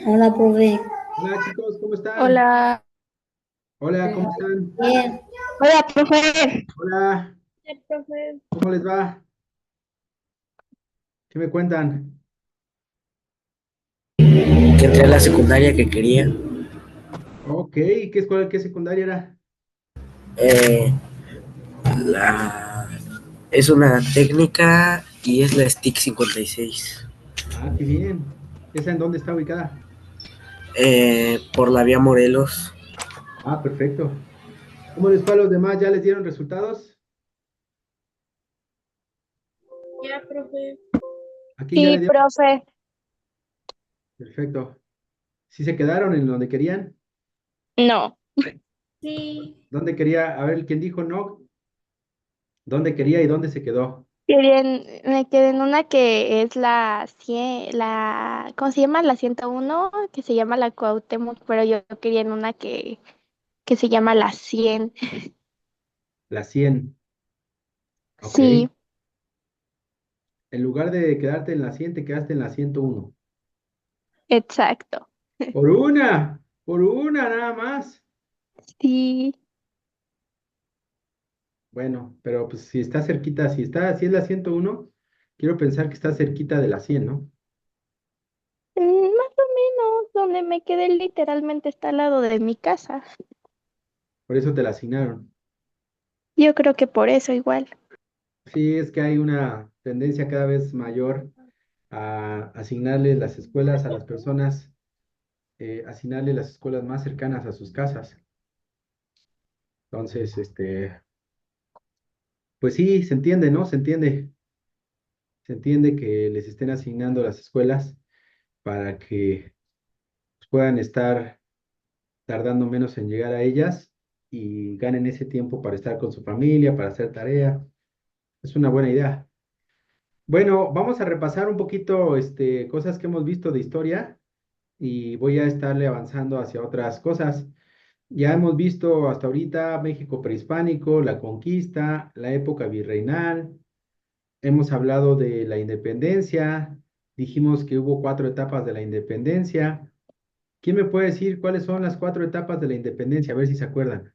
Hola, profe. Hola chicos, ¿cómo están? Hola, Hola, ¿cómo están? Bien. hola, profe. Hola, Hola, profe. ¿cómo les va? ¿Qué me cuentan? Que entré a la secundaria que quería. Ok, ¿qué escuela, qué secundaria era? Eh, la, es una técnica y es la STIC 56. Ah, qué bien. ¿Esa en dónde está ubicada? Por la vía Morelos. Ah, perfecto. ¿Cómo les fue a los demás? ¿Ya les dieron resultados? Ya, profe. ¿A quién ya le Sí, dieron? profe. Perfecto. ¿Sí se quedaron en donde querían? No. Sí. ¿Dónde quería? A ver, ¿quién dijo no? ¿Dónde quería y dónde se quedó? Me quedé en una que es la 100, ¿cómo se llama? La 101, que se llama la Cuauhtémoc, pero yo quería en una que se llama la 100. La 100. Ok. Sí, En lugar de quedarte en la 100, te quedaste en la 101. exacto. Por una nada más. Sí. Bueno, pero pues si está cerquita, si es la 101, quiero pensar que está cerquita de la 100, ¿no? Más o menos, donde me quedé literalmente está al lado de mi casa. Por eso te la asignaron. Yo creo que por eso igual. Sí, es que hay una tendencia cada vez mayor a asignarle las escuelas a las personas, asignarle las escuelas más cercanas a sus casas. Entonces, pues sí, se entiende, ¿no? Se entiende que les estén asignando las escuelas para que puedan estar tardando menos en llegar a ellas y ganen ese tiempo para estar con su familia, para hacer tarea. Es una buena idea. Bueno, vamos a repasar un poquito cosas que hemos visto de historia y voy a estarle avanzando hacia otras cosas. Ya hemos visto hasta ahorita México prehispánico, la conquista, la época virreinal, hemos hablado de la independencia, dijimos que hubo 4 etapas de la independencia. ¿Quién me puede decir cuáles son las 4 etapas de la independencia? A ver si se acuerdan.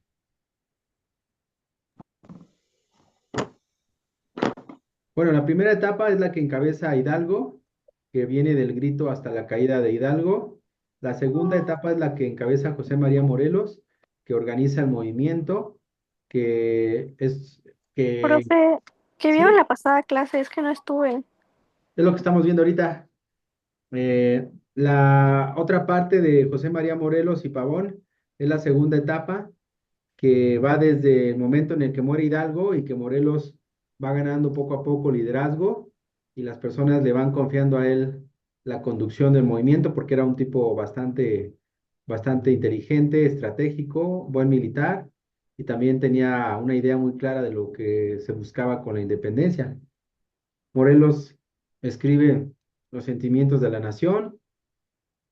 Bueno, la primera etapa es la que encabeza Hidalgo, que viene del grito hasta la caída de Hidalgo. La segunda etapa es la que encabeza José María Morelos, que organiza el movimiento, que es que Profe, ¿qué vieron sí, la pasada clase? Es que no estuve. es lo que estamos viendo ahorita. La otra parte de José María Morelos y Pavón es la segunda etapa, que va desde el momento en el que muere Hidalgo y que Morelos va ganando poco a poco liderazgo y las personas le van confiando a él la conducción del movimiento porque era un tipo bastante inteligente, estratégico, buen militar y también tenía una idea muy clara de lo que se buscaba con la independencia. Morelos escribe Los sentimientos de la nación.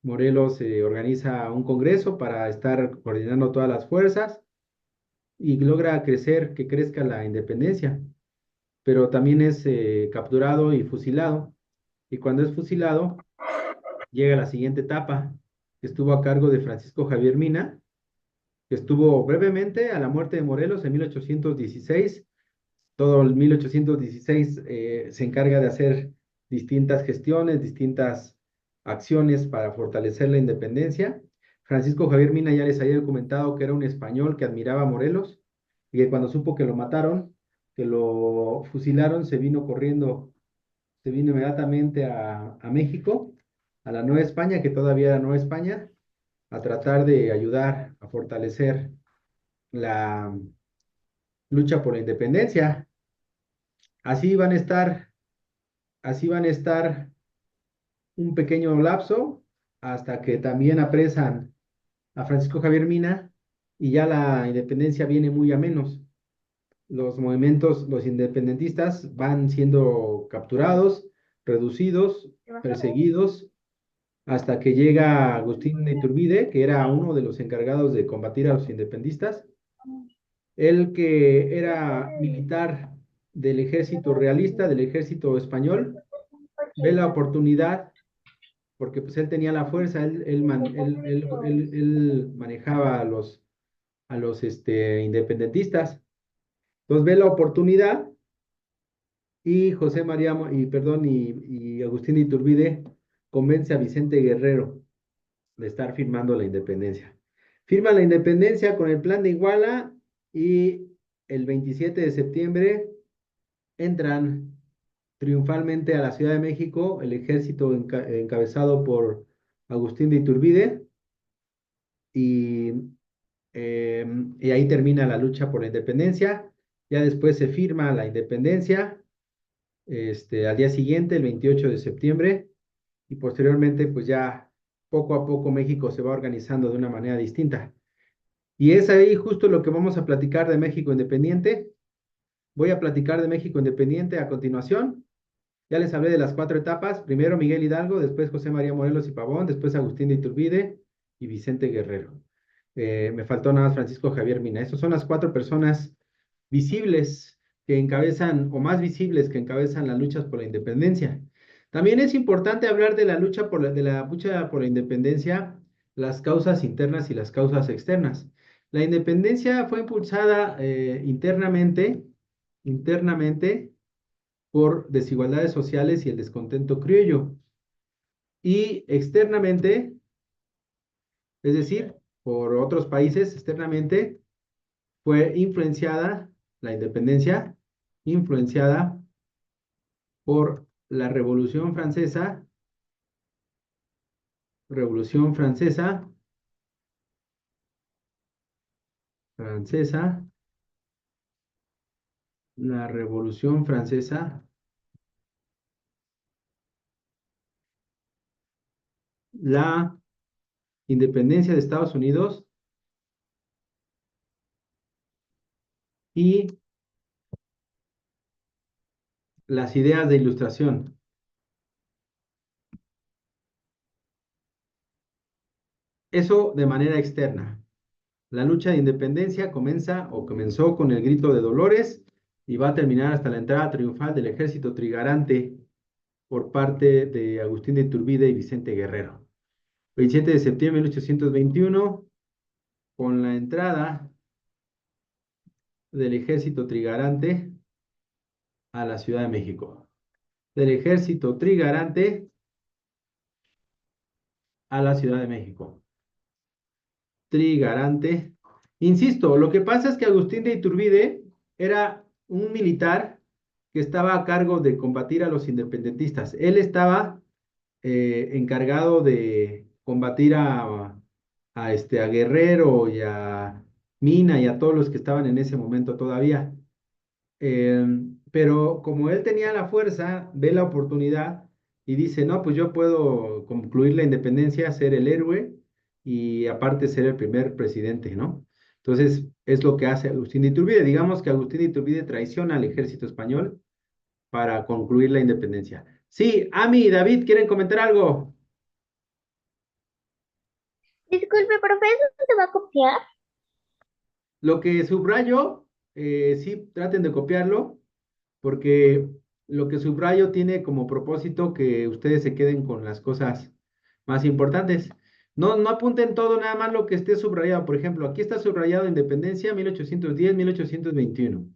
Morelos organiza un congreso para estar coordinando todas las fuerzas y logra crecer, que crezca la independencia, pero también es capturado y fusilado. Y cuando es fusilado, llega la siguiente etapa, que estuvo a cargo de Francisco Javier Mina, que estuvo brevemente a la muerte de Morelos en 1816. Todo el 1816 se encarga de hacer distintas gestiones, distintas acciones para fortalecer la independencia. Francisco Javier Mina ya les había documentado que era un español que admiraba a Morelos y que cuando supo que lo mataron, que lo fusilaron, se vino corriendo, se vino inmediatamente a México, a la Nueva España, que todavía era Nueva España, a tratar de ayudar a fortalecer la lucha por la independencia. Así van a estar Así van a estar un pequeño lapso hasta que también apresan a Francisco Javier Mina y ya la independencia viene muy a menos. Los movimientos, los independentistas van siendo capturados, reducidos, perseguidos, hasta que llega Agustín de Iturbide, que era uno de los encargados de combatir a los independistas. Él que era militar del ejército realista, del ejército español, ve la oportunidad porque pues él tenía la fuerza, él manejaba a los independentistas. Entonces ve la oportunidad y José María, y Agustín de Iturbide convence a Vicente Guerrero de estar firmando la independencia. Firma la independencia con el plan de Iguala y el 27 de septiembre entran triunfalmente a la Ciudad de México el ejército encabezado por Agustín de Iturbide y, y ahí termina la lucha por la independencia. Ya después se firma la independencia al día siguiente, el 28 de septiembre, y posteriormente pues ya poco a poco México se va organizando de una manera distinta. Y es ahí justo lo que vamos a platicar de México Independiente. Voy a platicar de México Independiente a continuación. Ya les hablé de las 4 etapas. Primero Miguel Hidalgo, después José María Morelos y Pavón, después Agustín de Iturbide y Vicente Guerrero. Me faltó nada más Francisco Javier Mina. Esas son las 4 personas visibles que encabezan, o más visibles que encabezan las luchas por la independencia. También es importante hablar de la lucha de la lucha por la independencia, las causas internas y las causas externas. La independencia fue impulsada internamente por desigualdades sociales y el descontento criollo. Y externamente, es decir, por otros países, externamente, fue influenciada, la independencia, influenciada por la Revolución Francesa, la Revolución Francesa, la independencia de Estados Unidos y las ideas de ilustración. Eso de manera externa. La lucha de independencia comenzó con el grito de Dolores y va a terminar hasta la entrada triunfal del ejército trigarante por parte de Agustín de Iturbide y Vicente Guerrero. 27 de septiembre de 1821, con la entrada del ejército trigarante a la Ciudad de México. Del ejército trigarante a la Ciudad de México. Trigarante. Insisto, lo que pasa es que Agustín de Iturbide era un militar que estaba a cargo de combatir a los independentistas. Él estaba encargado de combatir a Guerrero y a Mina y a todos los que estaban en ese momento todavía. Pero como él tenía la fuerza, ve la oportunidad y dice, no, pues yo puedo concluir la independencia, ser el héroe y aparte ser el primer presidente, ¿no? Entonces, es lo que hace Agustín de Iturbide. Digamos que Agustín de Iturbide traiciona al ejército español para concluir la independencia. Sí, Ami y David, ¿quieren comentar algo? Disculpe, profe, ¿eso se va a copiar? Lo que subrayo, sí, traten de copiarlo, porque lo que subrayo tiene como propósito que ustedes se queden con las cosas más importantes. No, no apunten todo, nada más lo que esté subrayado. Por ejemplo, aquí está subrayado Independencia 1810-1821.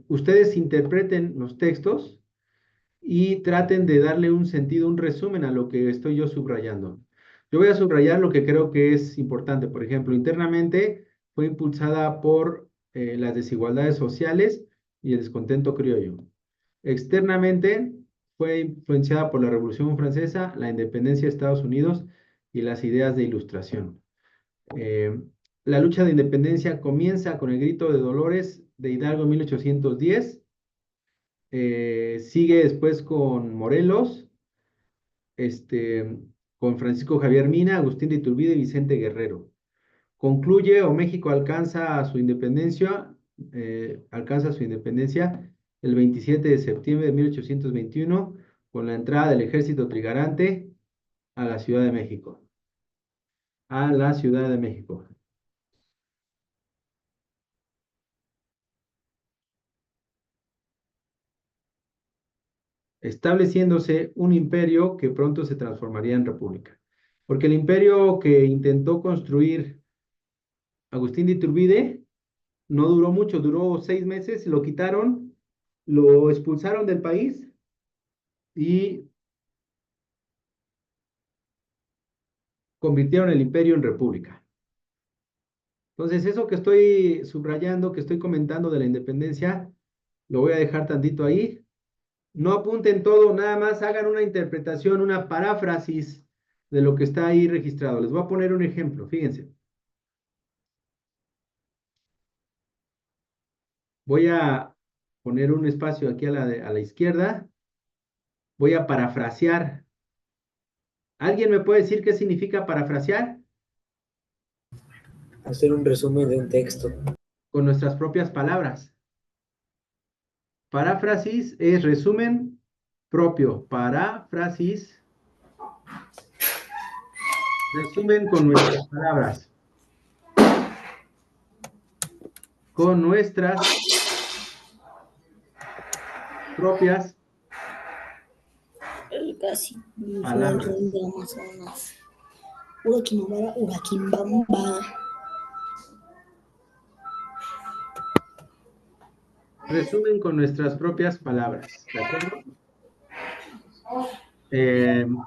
Ustedes interpreten los textos y traten de darle un sentido, un resumen a lo que estoy yo subrayando. Yo voy a subrayar lo que creo que es importante. Por ejemplo, internamente fue impulsada por las desigualdades sociales y el descontento criollo. Externamente fue influenciada por la Revolución Francesa, la independencia de Estados Unidos y las ideas de ilustración. Eh, la lucha de independencia comienza con el grito de Dolores de Hidalgo en 1810. Sigue después con Morelos, este, con Francisco Javier Mina, Agustín de Iturbide y Vicente Guerrero. Concluye o México alcanza su independencia el 27 de septiembre de 1821 con la entrada del ejército trigarante a la Ciudad de México. A la Ciudad de México. estableciéndose un imperio que pronto se transformaría en república. Porque el imperio que intentó construir Agustín de Iturbide no duró mucho, duró 6 meses, lo quitaron, lo expulsaron del país y convirtieron el imperio en república. Entonces, eso que estoy subrayando, que estoy comentando de la independencia, lo voy a dejar tantito ahí. No apunten todo, nada más hagan una interpretación, una paráfrasis de lo que está ahí registrado. Les voy a poner un ejemplo, fíjense. Voy a poner un espacio aquí a la izquierda. Voy a parafrasear. ¿Alguien me puede decir qué significa parafrasear? Hacer un resumen de un texto. Con nuestras propias palabras. Paráfrasis es resumen propio. Paráfrasis, resumen con nuestras palabras. Con nuestras propias Casi palabras. de Amazonas. Uraquimabara, Uraquimbamba. Resumen con nuestras propias palabras. ¿De acuerdo?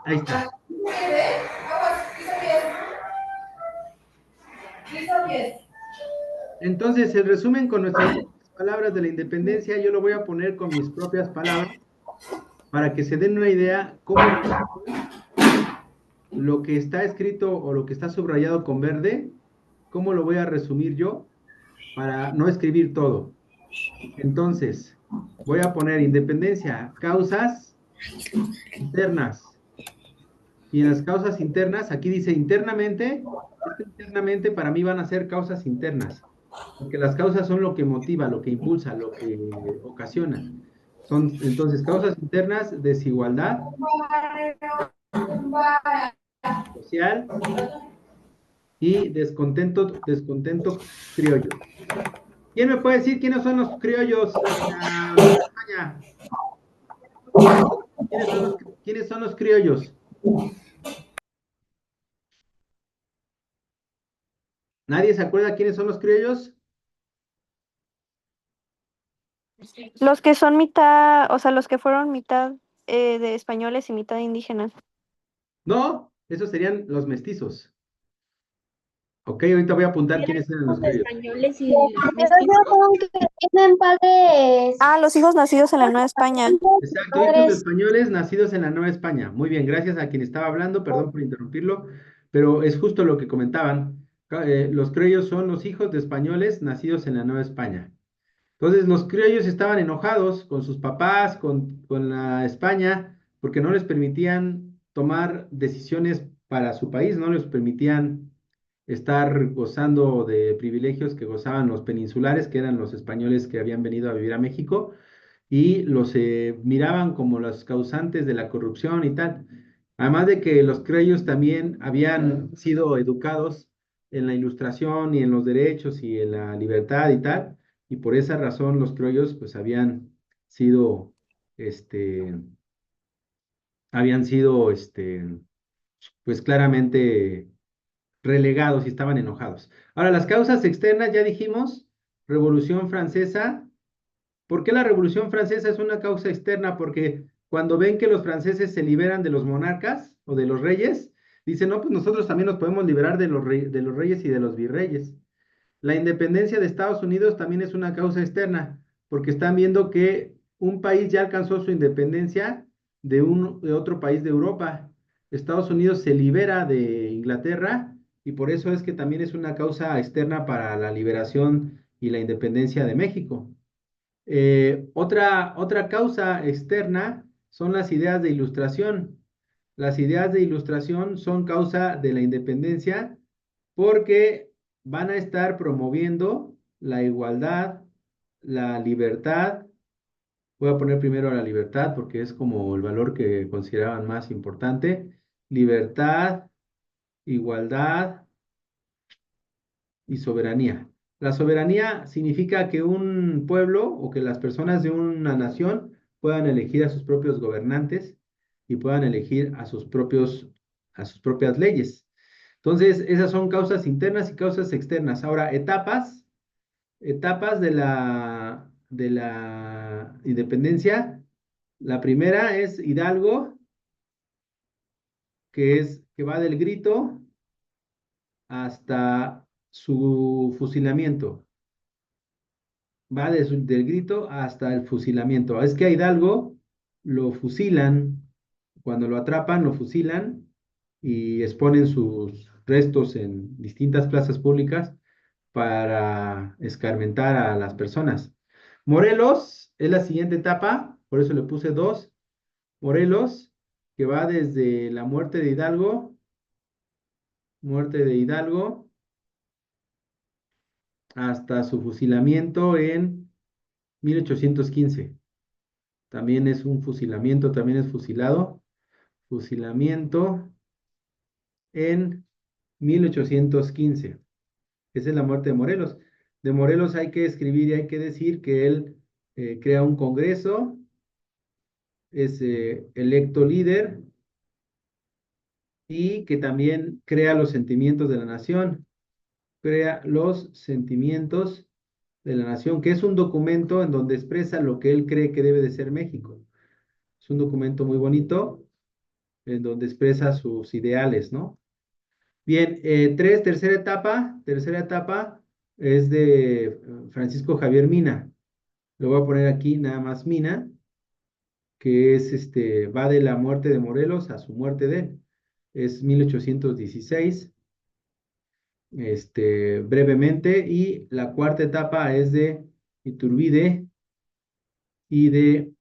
Ahí está. Entonces, el resumen con nuestras propias palabras de la independencia, yo lo voy a poner con mis propias palabras para que se den una idea cómo lo que está escrito o lo que está subrayado con verde, cómo lo voy a resumir yo para no escribir todo. Entonces, voy a poner independencia, causas internas. Y en las causas internas, aquí dice internamente, internamente para mí van a ser causas internas, porque las causas son lo que motiva, lo que impulsa, lo que ocasiona. Son entonces causas internas, desigualdad social y descontento criollo. ¿Quién me puede decir quiénes son los criollos en Nueva España? ¿Quiénes son los criollos? ¿Nadie se acuerda quiénes son los criollos? Los que son mitad, o sea, los que fueron mitad de españoles y mitad indígenas. No, esos serían los mestizos. Ok, ahorita voy a apuntar quiénes eran los criollos. Españoles y mestizos. Que tienen padres. Ah, los hijos nacidos en la Nueva España. Exacto, hijos de españoles nacidos en la Nueva España. Muy bien, gracias a quien estaba hablando, perdón por interrumpirlo, pero es justo lo que comentaban. Los criollos son los hijos de españoles nacidos en la Nueva España. Entonces, los criollos estaban enojados con sus papás, con la España, porque no les permitían tomar decisiones para su país, no les permitían estar gozando de privilegios que gozaban los peninsulares, que eran los españoles que habían venido a vivir a México y los miraban como los causantes de la corrupción y tal. Además de que los criollos también habían sido educados en la ilustración y en los derechos y en la libertad y tal, y por esa razón los criollos pues sido, este, habían sido, pues claramente relegados y estaban enojados. Ahora, las causas externas, ya dijimos, Revolución Francesa. ¿Por qué la Revolución Francesa es una causa externa? Porque cuando ven que los franceses se liberan de los monarcas o de los reyes, dicen, no, pues nosotros también nos podemos liberar de los reyes y de los virreyes. La independencia de Estados Unidos también es una causa externa, porque están viendo que un país ya alcanzó su independencia de otro país de Europa. Estados Unidos se libera de Inglaterra y por eso es que también es una causa externa para la liberación y la independencia de México. Otra causa externa son las ideas de ilustración. Las ideas de ilustración son causa de la independencia porque van a estar promoviendo la igualdad, la libertad. Voy a poner primero la libertad porque es como el valor que consideraban más importante. Libertad, igualdad y soberanía. La soberanía significa que un pueblo o que las personas de una nación puedan elegir a sus propios gobernantes y puedan elegir a sus propias leyes. Entonces, esas son causas internas y causas externas. Ahora, etapas de la independencia. La primera es Hidalgo, que va del grito hasta su fusilamiento. Va del grito hasta el fusilamiento. Es que a Hidalgo lo fusilan, cuando lo atrapan, lo fusilan y exponen sus restos en distintas plazas públicas para escarmentar a las personas. Morelos es la siguiente etapa, por eso le puse dos. Morelos, que va desde la muerte de Hidalgo, hasta su fusilamiento en 1815. También es un fusilamiento, también es fusilado. Fusilamiento en 1815. Esa es la muerte de Morelos. De Morelos hay que escribir y hay que decir que él crea un congreso, es electo líder y que también crea los sentimientos de la nación. Crea los sentimientos de la nación, que es un documento en donde expresa lo que él cree que debe de ser México. Es un documento muy bonito en donde expresa sus ideales, ¿no? Bien, tercera etapa es de Francisco Javier Mina. Lo voy a poner aquí nada más Mina, que es va de la muerte de Morelos a su muerte de él. Es 1816, brevemente, y la cuarta etapa es de Iturbide y de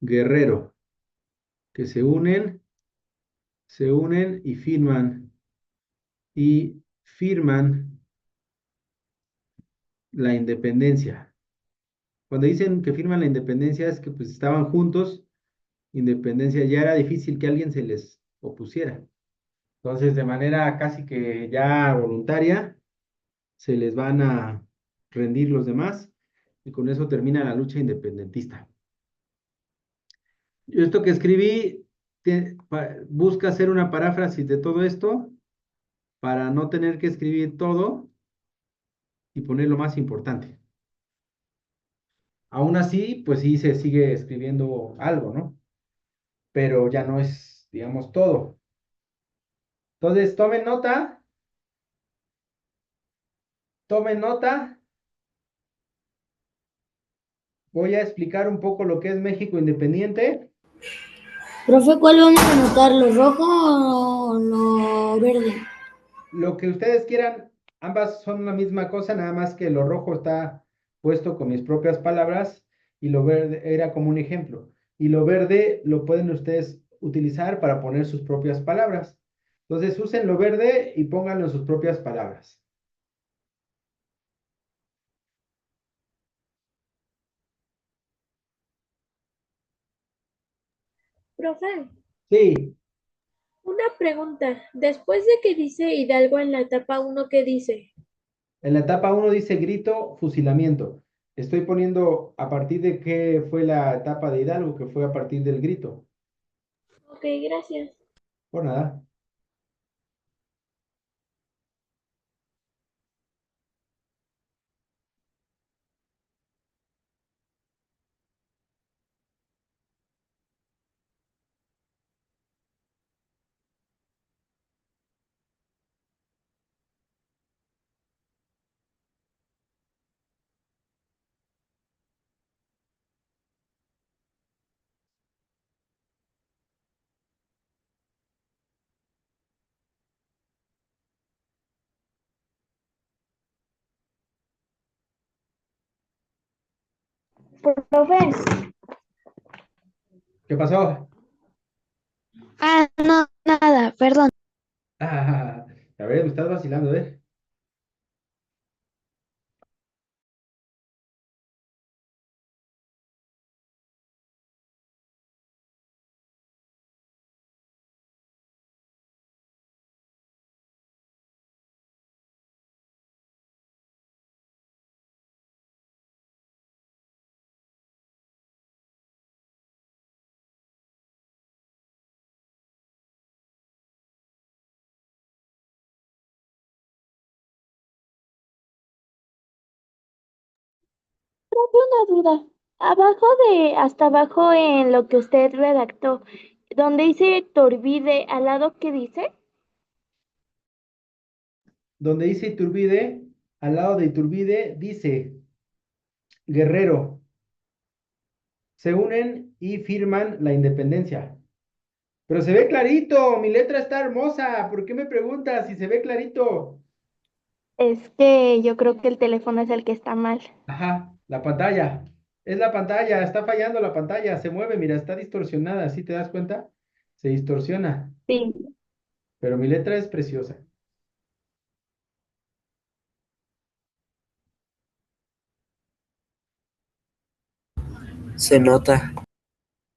Guerrero, que se unen y firman la independencia. Cuando dicen que firman la independencia es que pues estaban juntos, independencia, ya era difícil que alguien se les opusiera. Entonces, de manera casi que ya voluntaria, se les van a rendir los demás y con eso termina la lucha independentista. Esto que escribí busca hacer una paráfrasis de todo esto para no tener que escribir todo y poner lo más importante. Aún así, pues sí se sigue escribiendo algo, ¿no? Pero ya no es, digamos, todo. Entonces, tomen nota. Voy a explicar un poco lo que es México independiente. Profe, ¿cuál vamos a anotar? ¿Lo rojo o lo verde? Lo que ustedes quieran, ambas son la misma cosa, nada más que lo rojo está puesto con mis propias palabras y lo verde era como un ejemplo. Y lo verde lo pueden ustedes utilizar para poner sus propias palabras. Entonces usen lo verde y pónganlo en sus propias palabras. Profe, Sí, una pregunta. Después de que dice Hidalgo en la etapa uno, ¿qué dice? en la etapa 1 dice grito, fusilamiento. Estoy poniendo a partir de qué fue la etapa de Hidalgo, que fue a partir del grito. Ok, gracias. Por nada. Profe, ¿Qué pasó? Ah, no, nada, perdón. Ah, a ver, me estás vacilando, ¿eh? Una duda. Hasta abajo en lo que usted redactó, donde dice Turbide, ¿al lado qué dice? Donde dice Iturbide, al lado de Iturbide dice Guerrero. Se unen y firman la independencia. Pero se ve clarito, mi letra está hermosa. ¿Por qué me preguntas si se ve clarito? Es que yo creo que el teléfono es el que está mal. Ajá, la pantalla. Es la pantalla, está fallando la pantalla, se mueve, mira, está distorsionada, ¿sí te das cuenta? Se distorsiona, Sí. pero mi letra es preciosa. Se nota.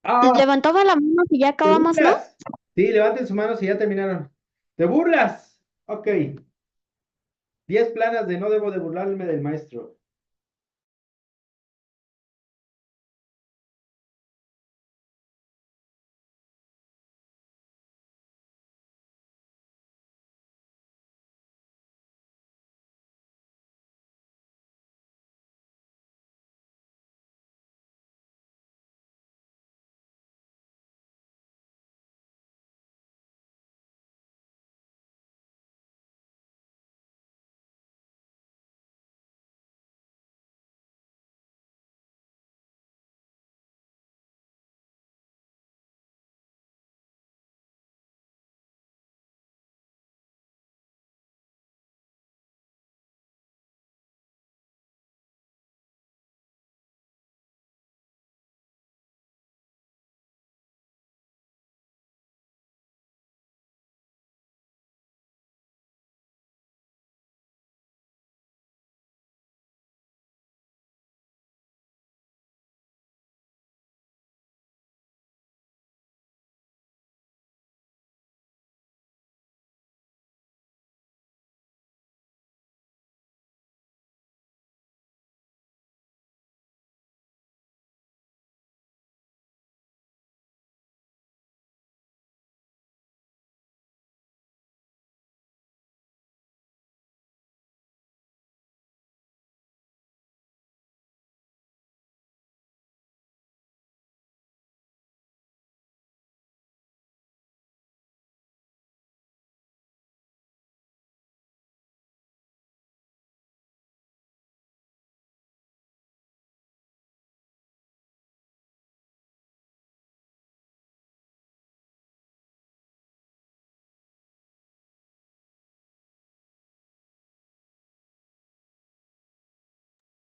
¡Ah! Levantaba la mano y ya ¿Te acabamos, ¿no? burlas? Sí, levanten sus manos y ya terminaron. ¿Te burlas? Ok. 10 planas de no debo de burlarme del maestro.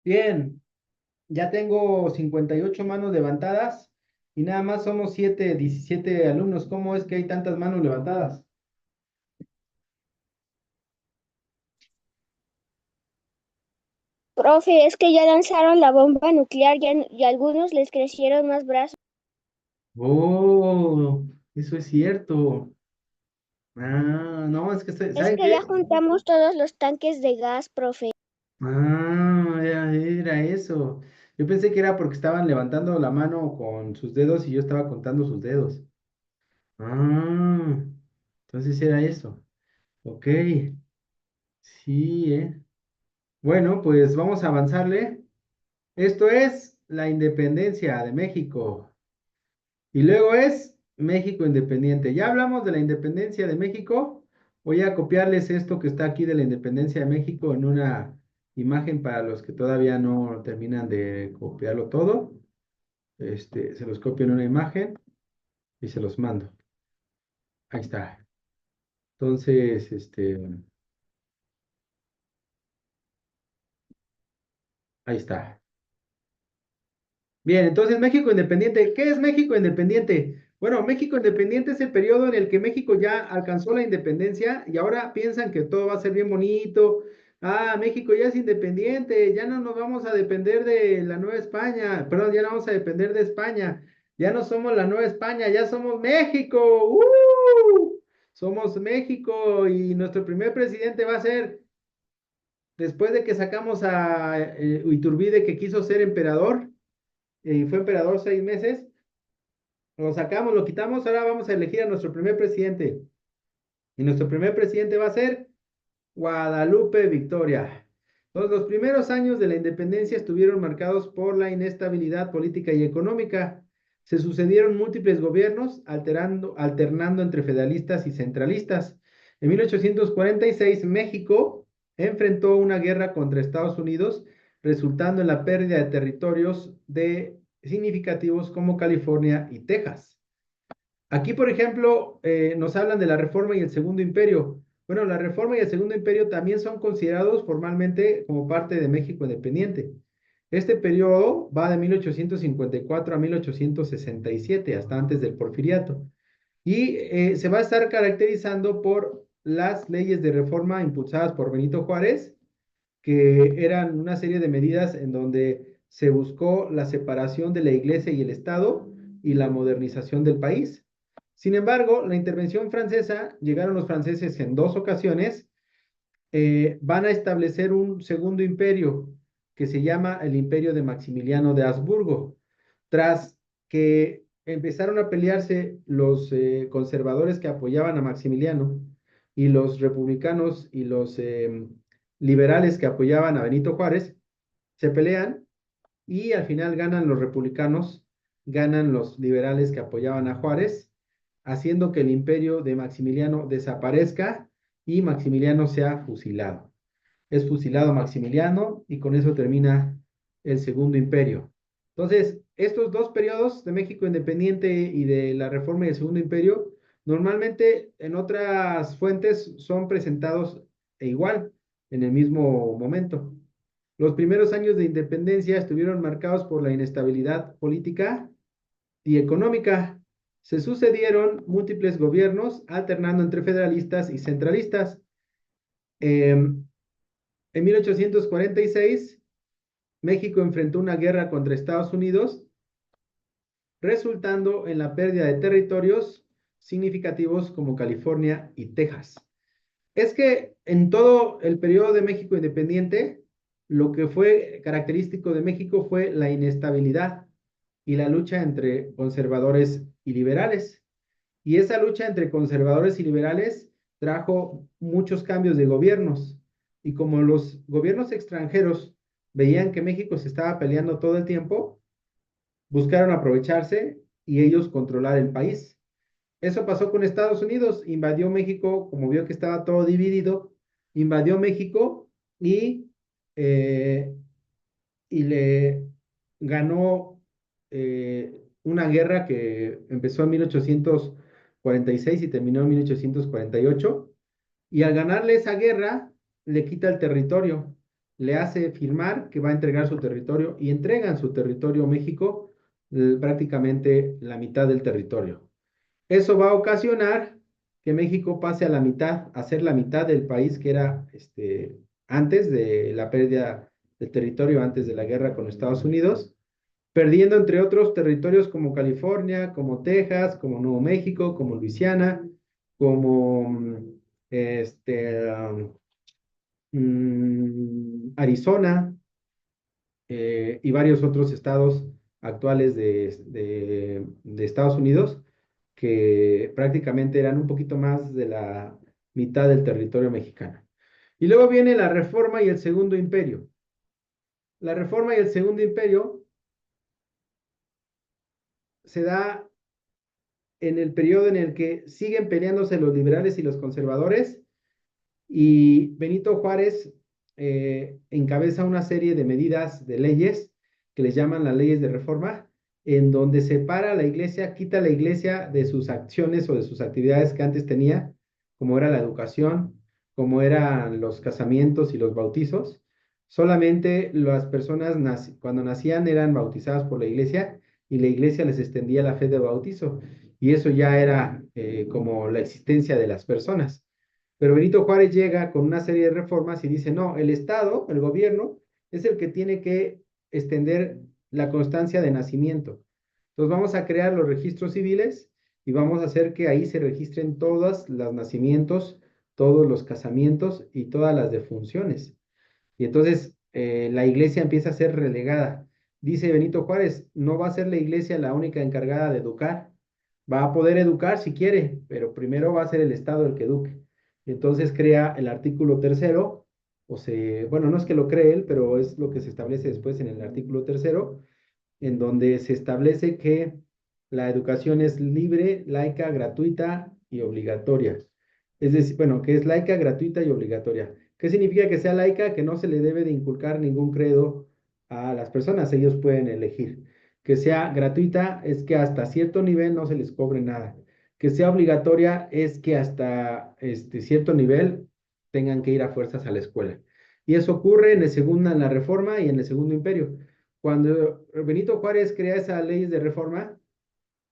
Bien, ya tengo 58 manos levantadas y nada más somos 17 alumnos. ¿Cómo es que hay tantas manos levantadas? Profe, es que ya lanzaron la bomba nuclear y a algunos les crecieron más brazos. Oh, eso es cierto. No, es que, Es ¿saben que ya qué? juntamos todos los tanques de gas, profe. Era eso. Yo pensé que era porque estaban levantando la mano con sus dedos y yo estaba contando sus dedos. Ah, entonces era eso. Ok, sí, ¿eh? Bueno, pues vamos a avanzarle. Esto es la independencia de México. Y luego es México independiente. Ya hablamos de la independencia de México. Voy a copiarles esto que está aquí de la independencia de México en una imagen para los que todavía no terminan de copiarlo todo. Se los copio en una imagen y se los mando. Ahí está. Entonces, ahí está. Bien, entonces México independiente. ¿Qué es México independiente? Bueno, México independiente es el periodo en el que México ya alcanzó la independencia y ahora piensan que todo va a ser bien bonito. Ah, México ya es independiente, ya no nos vamos a depender de la Nueva España, perdón, ya no vamos a depender de España, ya no somos la Nueva España, ya somos México. Somos México y nuestro primer presidente va a ser, después de que sacamos a Iturbide que quiso ser emperador y fue emperador 6 meses. Lo sacamos, lo quitamos, ahora vamos a elegir a nuestro primer presidente. Y nuestro primer presidente va a ser Guadalupe Victoria. Entonces, los primeros años de la independencia estuvieron marcados por la inestabilidad política y económica. Se sucedieron múltiples gobiernos, alternando entre federalistas y centralistas. En 1846, México enfrentó una guerra contra Estados Unidos, resultando en la pérdida de territorios significativos como California y Texas. Aquí, por ejemplo, nos hablan de la Reforma y el Segundo Imperio. Bueno, la Reforma y el Segundo Imperio también son considerados formalmente como parte de México independiente. Este periodo va de 1854 a 1867, hasta antes del Porfiriato, y se va a estar caracterizando por las leyes de reforma impulsadas por Benito Juárez, que eran una serie de medidas en donde se buscó la separación de la Iglesia y el Estado y la modernización del país. Sin embargo, la intervención francesa, llegaron los franceses en 2 ocasiones, van a establecer un segundo imperio que se llama el Imperio de Maximiliano de Habsburgo. Tras que empezaron a pelearse los conservadores que apoyaban a Maximiliano y los republicanos y los liberales que apoyaban a Benito Juárez, se pelean y al final ganan los republicanos, ganan los liberales que apoyaban a Juárez, haciendo que el imperio de Maximiliano desaparezca y Maximiliano sea fusilado. Es fusilado Maximiliano y con eso termina el Segundo Imperio. Entonces, estos 2 periodos de México independiente y de la Reforma y el Segundo Imperio, normalmente en otras fuentes son presentados igual, en el mismo momento. Los primeros años de independencia estuvieron marcados por la inestabilidad política y económica. Se sucedieron múltiples gobiernos alternando entre federalistas y centralistas. En 1846, México enfrentó una guerra contra Estados Unidos, resultando en la pérdida de territorios significativos como California y Texas. Es que en todo el periodo de México independiente, lo que fue característico de México fue la inestabilidad y la lucha entre conservadores y liberales. Y esa lucha entre conservadores y liberales trajo muchos cambios de gobiernos. Y como los gobiernos extranjeros veían que México se estaba peleando todo el tiempo, buscaron aprovecharse y ellos controlar el país. Eso pasó con Estados Unidos, invadió México, como vio que estaba todo dividido, invadió México eh, y le ganó una guerra que empezó en 1846 y terminó en 1848. Y al ganarle esa guerra, le quita el territorio, le hace firmar que va a entregar su territorio y entregan su territorio México, prácticamente la mitad del territorio. Eso va a ocasionar que México pase a la mitad, a ser la mitad del país que era antes de la pérdida del territorio, antes de la guerra con Estados Unidos, perdiendo entre otros territorios como California, como Texas, como Nuevo México, como Luisiana, como Arizona y varios otros estados actuales de Estados Unidos que prácticamente eran un poquito más de la mitad del territorio mexicano. Y luego viene la Reforma y el Segundo Imperio. La Reforma y el Segundo Imperio se da en el periodo en el que siguen peleándose los liberales y los conservadores, y Benito Juárez encabeza una serie de medidas, de leyes, que les llaman las leyes de reforma, en donde separa a la iglesia, quita a la iglesia de sus acciones o de sus actividades que antes tenía, como era la educación, como eran los casamientos y los bautizos. Solamente las personas cuando nacían eran bautizadas por la iglesia y la iglesia les extendía la fe de bautizo. Y eso ya era como la existencia de las personas. Pero Benito Juárez llega con una serie de reformas y dice, no, el Estado, el gobierno, es el que tiene que extender la constancia de nacimiento. Entonces vamos a crear los registros civiles y vamos a hacer que ahí se registren todos los nacimientos, todos los casamientos y todas las defunciones. Y entonces la iglesia empieza a ser relegada. Dice Benito Juárez, no va a ser la iglesia la única encargada de educar. Va a poder educar si quiere, pero primero va a ser el Estado el que eduque. Entonces crea el artículo 3º bueno, no es que lo cree él, pero es lo que se establece después en el artículo tercero, en donde se establece que la educación es libre, laica, gratuita y obligatoria. Es decir, bueno, que es laica, gratuita y obligatoria. ¿Qué significa que sea laica? Que no se le debe de inculcar ningún credo a las personas, ellos pueden elegir. Que sea gratuita es que hasta cierto nivel no se les cobre nada. Que sea obligatoria es que hasta cierto nivel tengan que ir a fuerzas a la escuela. Y eso ocurre en la Reforma y en el Segundo Imperio. Cuando Benito Juárez crea esas leyes de reforma,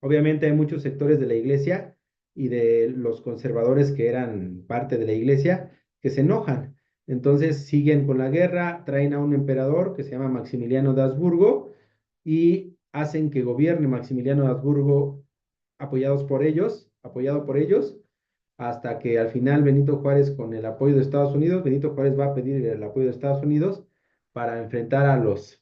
obviamente hay muchos sectores de la iglesia y de los conservadores que eran parte de la iglesia que se enojan. Entonces siguen con la guerra, traen a un emperador que se llama Maximiliano de Habsburgo y hacen que gobierne Maximiliano de Habsburgo apoyado por ellos, hasta que al final Benito Juárez, con el apoyo de Estados Unidos, Benito Juárez va a pedir el apoyo de Estados Unidos para enfrentar a los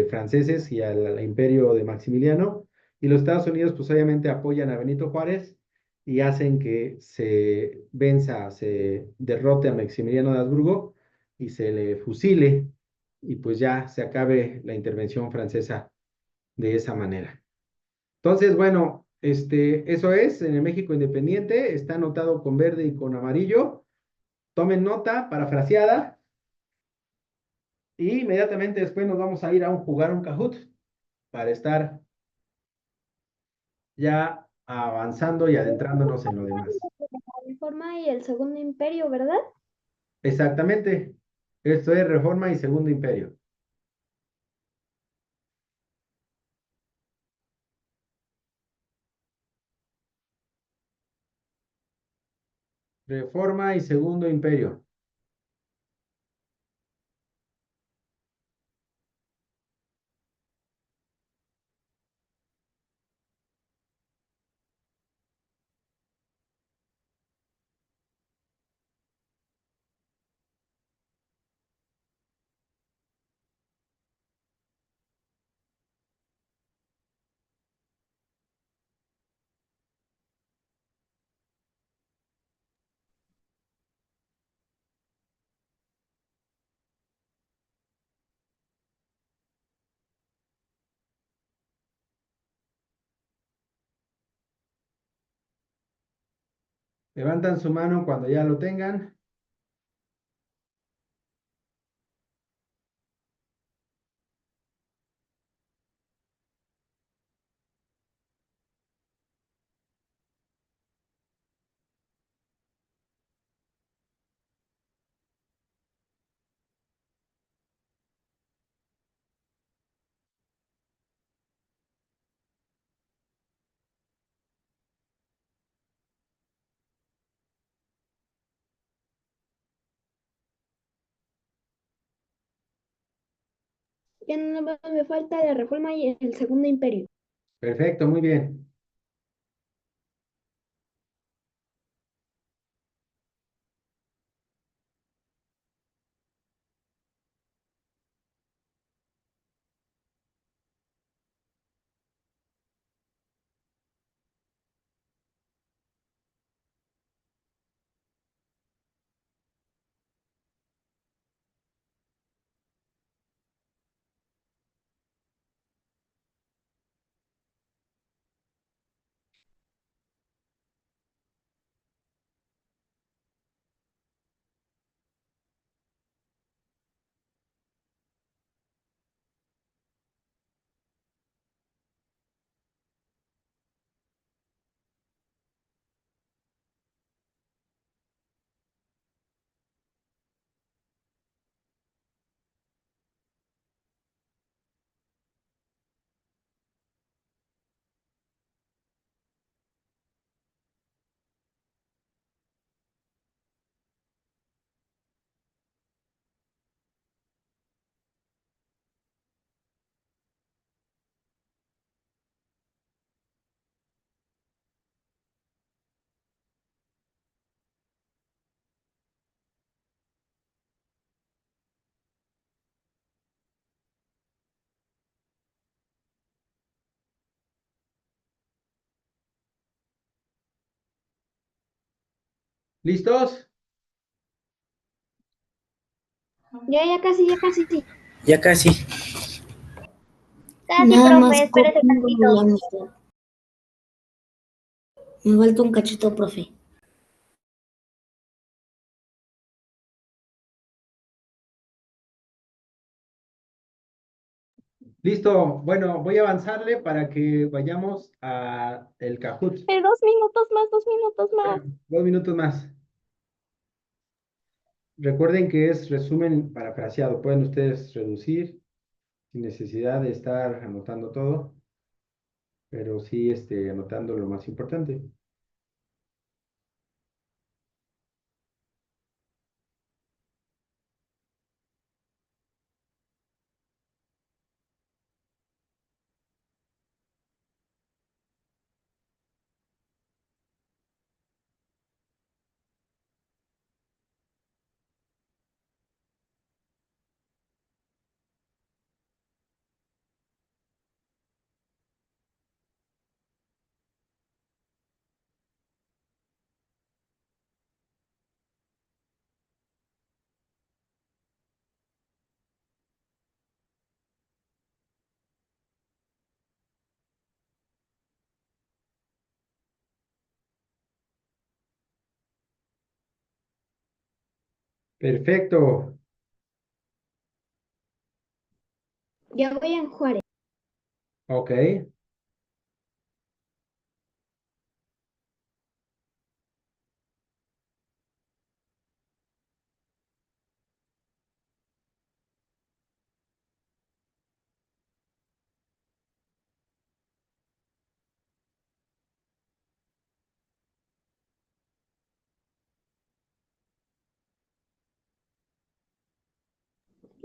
franceses y al imperio de Maximiliano. Y los Estados Unidos, pues obviamente apoyan a Benito Juárez y hacen que se derrote a Maximiliano de Habsburgo y se le fusile y pues ya se acabe la intervención francesa de esa manera. Entonces, bueno, eso es en el México independiente, está anotado con verde y con amarillo. Tomen nota, parafraseada, y inmediatamente después nos vamos a ir a jugar un Kahoot para estar ya avanzando y adentrándonos en lo demás. La Reforma y el Segundo Imperio, ¿verdad? Exactamente. Esto es Reforma y Segundo Imperio. Reforma y Segundo Imperio. Levantan su mano cuando ya lo tengan. Ya no me falta la Reforma y el Segundo Imperio. Perfecto, muy bien. ¿Listos? Ya casi, ya casi, sí. Ya casi. Casi, Nada más profe, espérese copiando tantito. la mitad. Me falta un cachito, profe. Listo. Bueno, voy a avanzarle para que vayamos a el Kahoot. 2 minutos más, 2 minutos más. Bueno, 2 minutos más. Recuerden que es resumen parafraseado. Pueden ustedes reducir sin necesidad de estar anotando todo, pero sí anotando lo más importante. Perfecto. Ya voy en Juárez. Ok.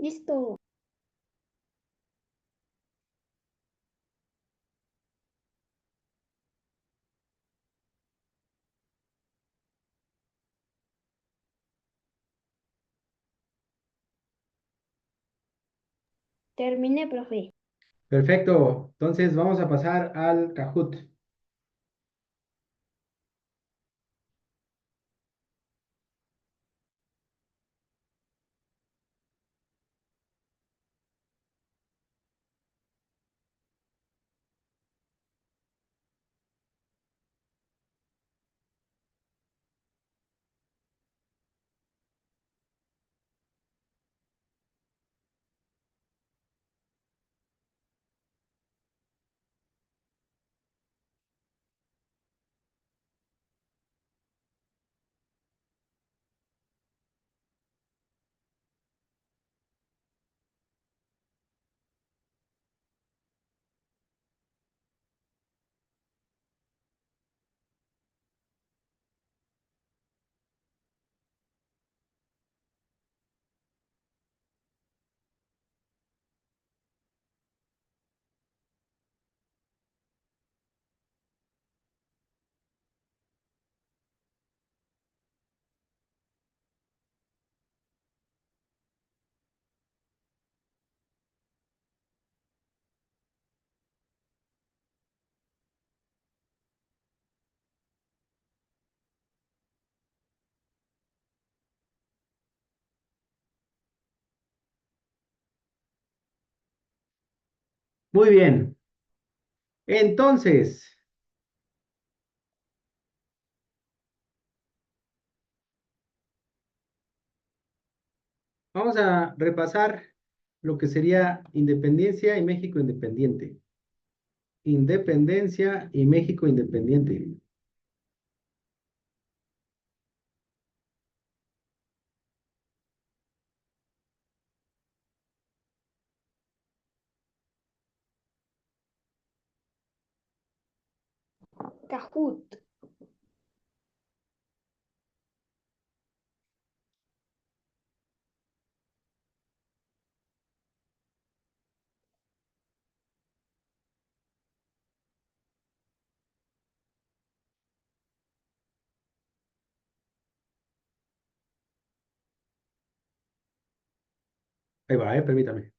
Listo. Terminé, profe. Perfecto. Entonces vamos a pasar al Kahoot. Muy bien. Entonces, vamos a repasar lo que sería independencia y México independiente. Independencia y México independiente. Kahoot. Ahí va, permítame.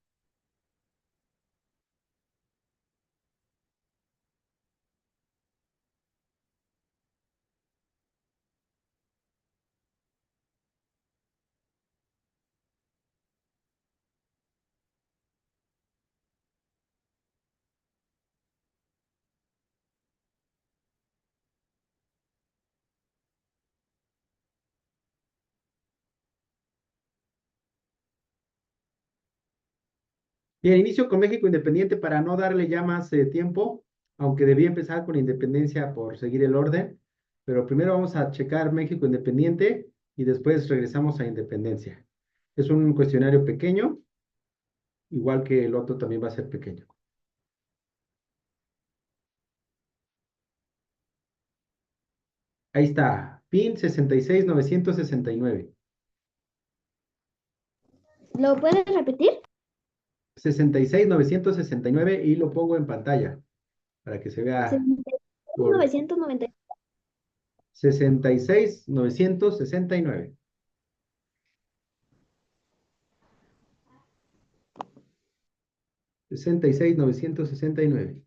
Bien, inicio con México Independiente para no darle ya más tiempo, aunque debía empezar con Independencia por seguir el orden, pero primero vamos a checar México Independiente y después regresamos a Independencia. Es un cuestionario pequeño, igual que el otro también va a ser pequeño. Ahí está, PIN 66969. ¿Lo puedes repetir? 66969 y lo pongo en pantalla para que se vea por 990. 66969. 66969.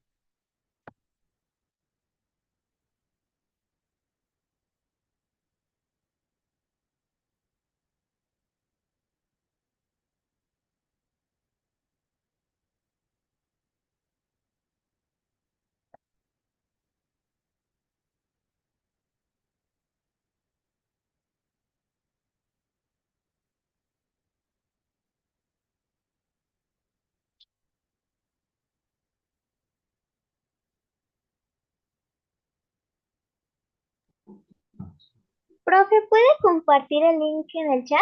Profe, ¿puede compartir el link en el chat?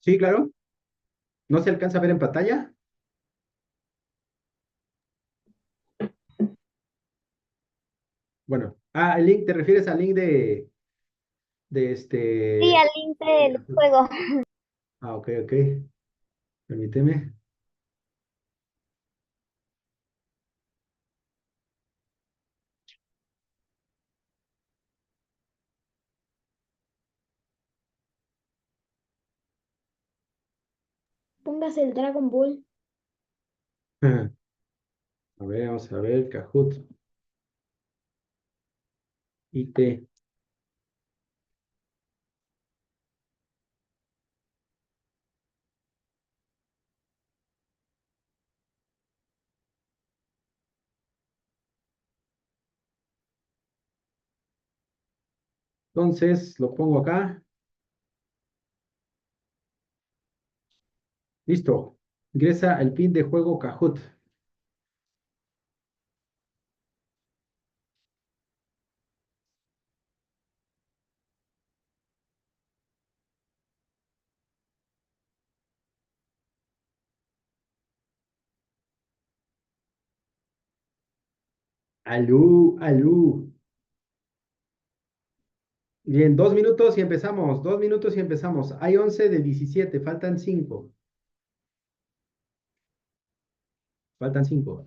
Sí, claro. ¿No se alcanza a ver en pantalla? Bueno, el link, ¿te refieres al link de Sí, al link del juego. Ok, ok. Permíteme. Póngase el Dragon Ball. A ver, vamos a ver, Kahoot, IT. Entonces, lo pongo acá. Listo. Ingresa el pin de juego Kahoot. Alú, alú. Bien, 2 minutos y empezamos. 2 minutos y empezamos. Hay 11 de 17. Faltan 5. Faltan 5.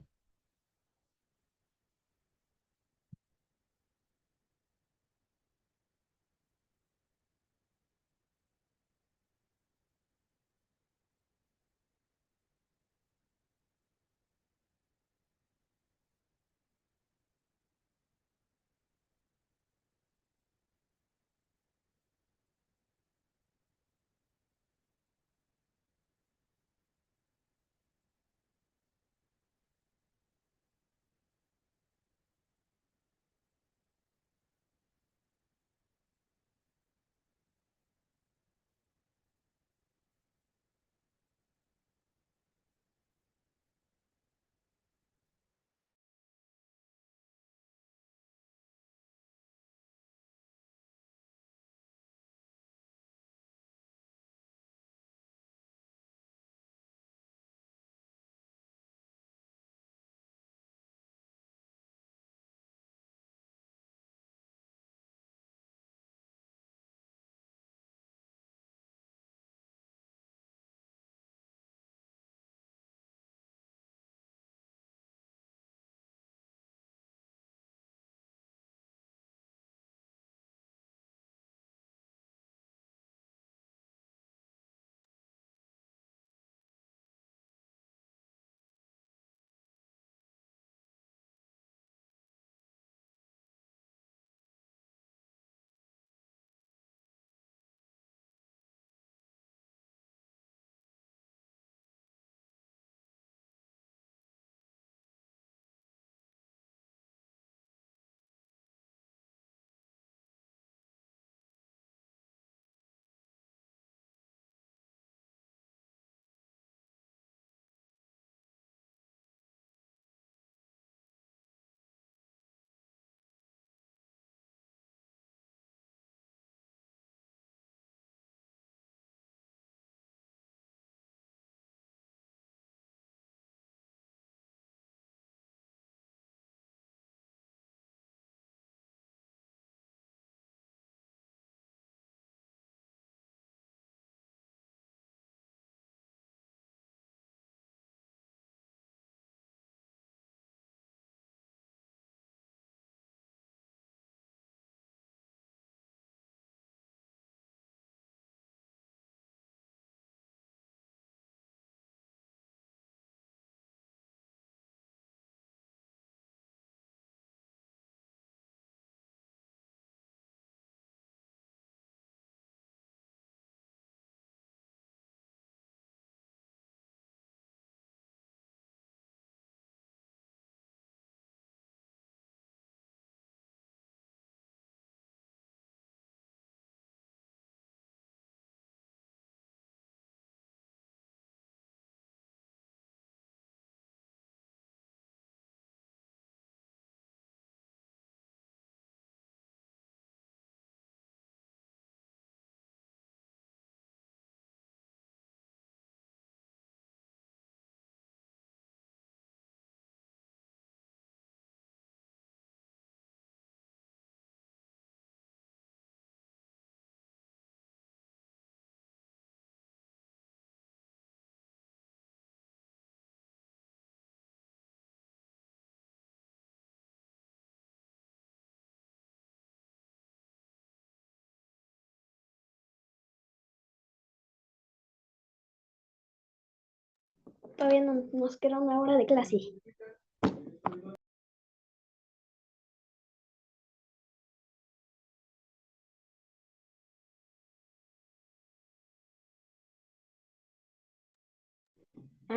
Todavía no, nos queda una hora de clase.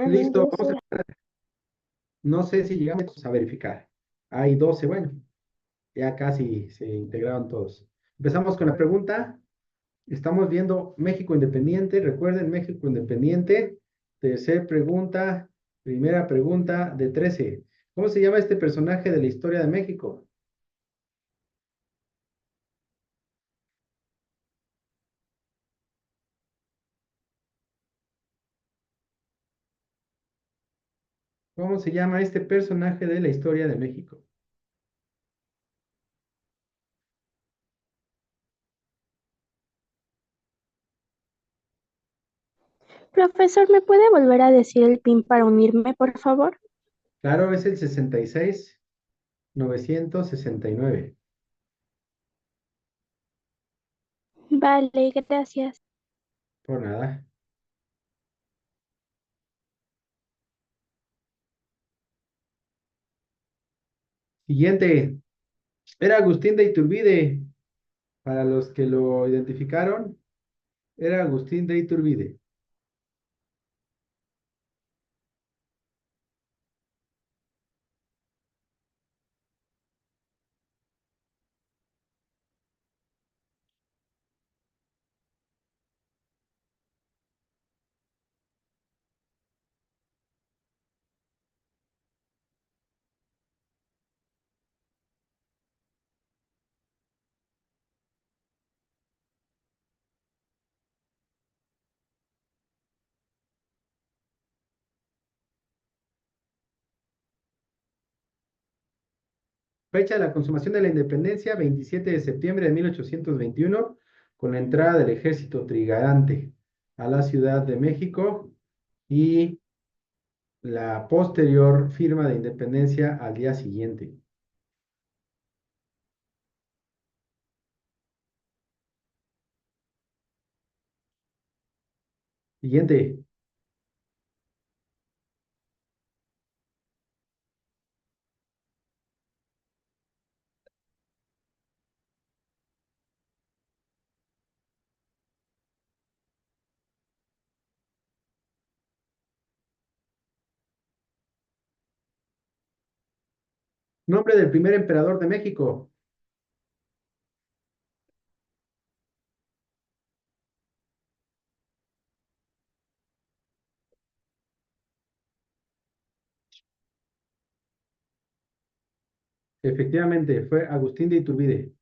Listo, Dos vamos horas. no sé si llegamos a verificar. Hay 12, bueno, ya casi se integraron todos. Empezamos con la pregunta. Estamos viendo México Independiente. Recuerden, México Independiente. Tercer pregunta, primera pregunta de 13. ¿Cómo se llama este personaje de la historia de México? ¿Cómo se llama este personaje de la historia de México? Profesor, ¿me puede volver a decir el PIN para unirme, por favor? Claro, es el 66-969. Vale, gracias. Por nada. Siguiente. Era Agustín de Iturbide. Para los que lo identificaron, era Agustín de Iturbide. Fecha de la consumación de la independencia, 27 de septiembre de 1821, con la entrada del ejército trigarante a la Ciudad de México y la posterior firma de independencia al día siguiente. Siguiente. Nombre del primer emperador de México. Efectivamente, fue Agustín de Iturbide.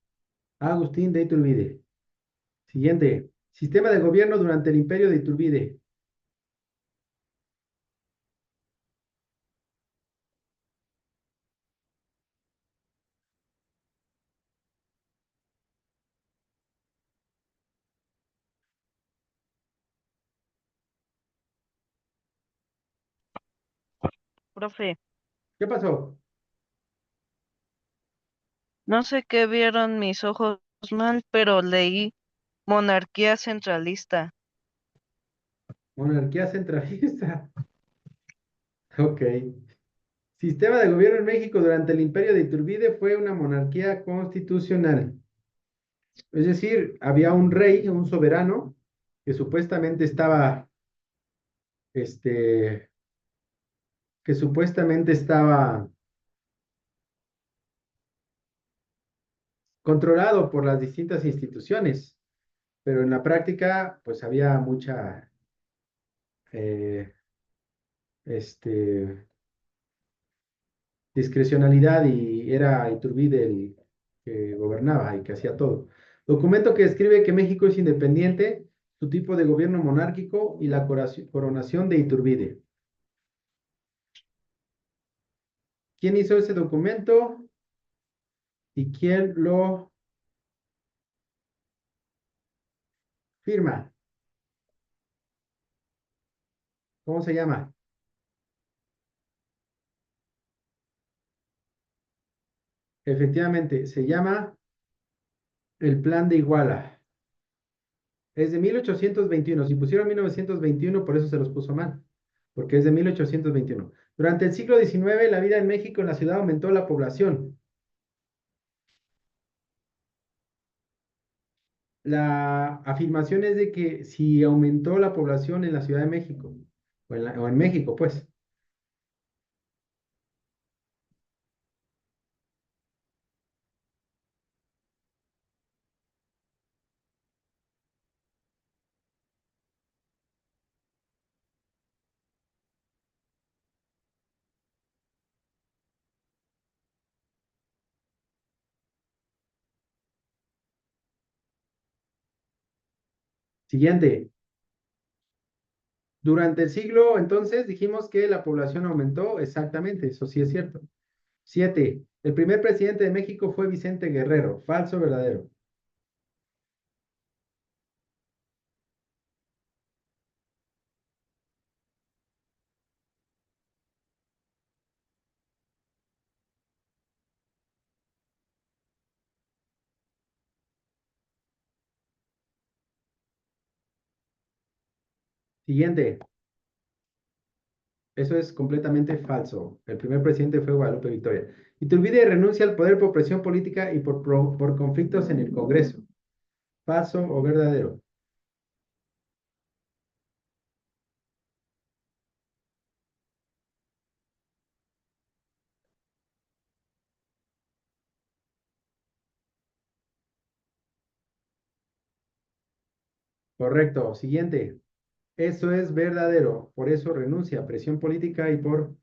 Agustín de Iturbide. Siguiente. Sistema de gobierno durante el imperio de Iturbide. Profe, ¿Qué pasó? no sé qué vieron mis ojos mal, pero leí monarquía centralista. Monarquía centralista. Ok. Sistema de gobierno en México durante el imperio de Iturbide fue una monarquía constitucional. Es decir, había un rey, un soberano, que supuestamente estaba, este, que supuestamente estaba controlado por las distintas instituciones, pero en la práctica, pues había mucha, eh, este, discrecionalidad y era Iturbide el que gobernaba y que hacía todo. Documento que describe que México es independiente, su tipo de gobierno monárquico y la coronación de Iturbide. ¿Quién hizo ese documento y quién lo firma? ¿Cómo se llama? Efectivamente, se llama el Plan de Iguala. Es de 1821. Si pusieron 1921, por eso se los puso mal. porque es de 1821. Durante el siglo XIX, la vida en México en la ciudad aumentó la población. La afirmación es de que si aumentó la población en la Ciudad de México, o en México, pues. Siguiente. Durante el siglo, entonces, dijimos que la población aumentó. Exactamente, eso sí es cierto. 7. El primer presidente de México fue Vicente Guerrero. ¿Falso o verdadero? Siguiente. Eso es completamente falso. El primer presidente fue Guadalupe Victoria. Iturbide renuncia al poder por presión política y por conflictos en el Congreso. ¿Falso o verdadero? Correcto. Siguiente. Eso es verdadero. Por eso renuncia a presión política y por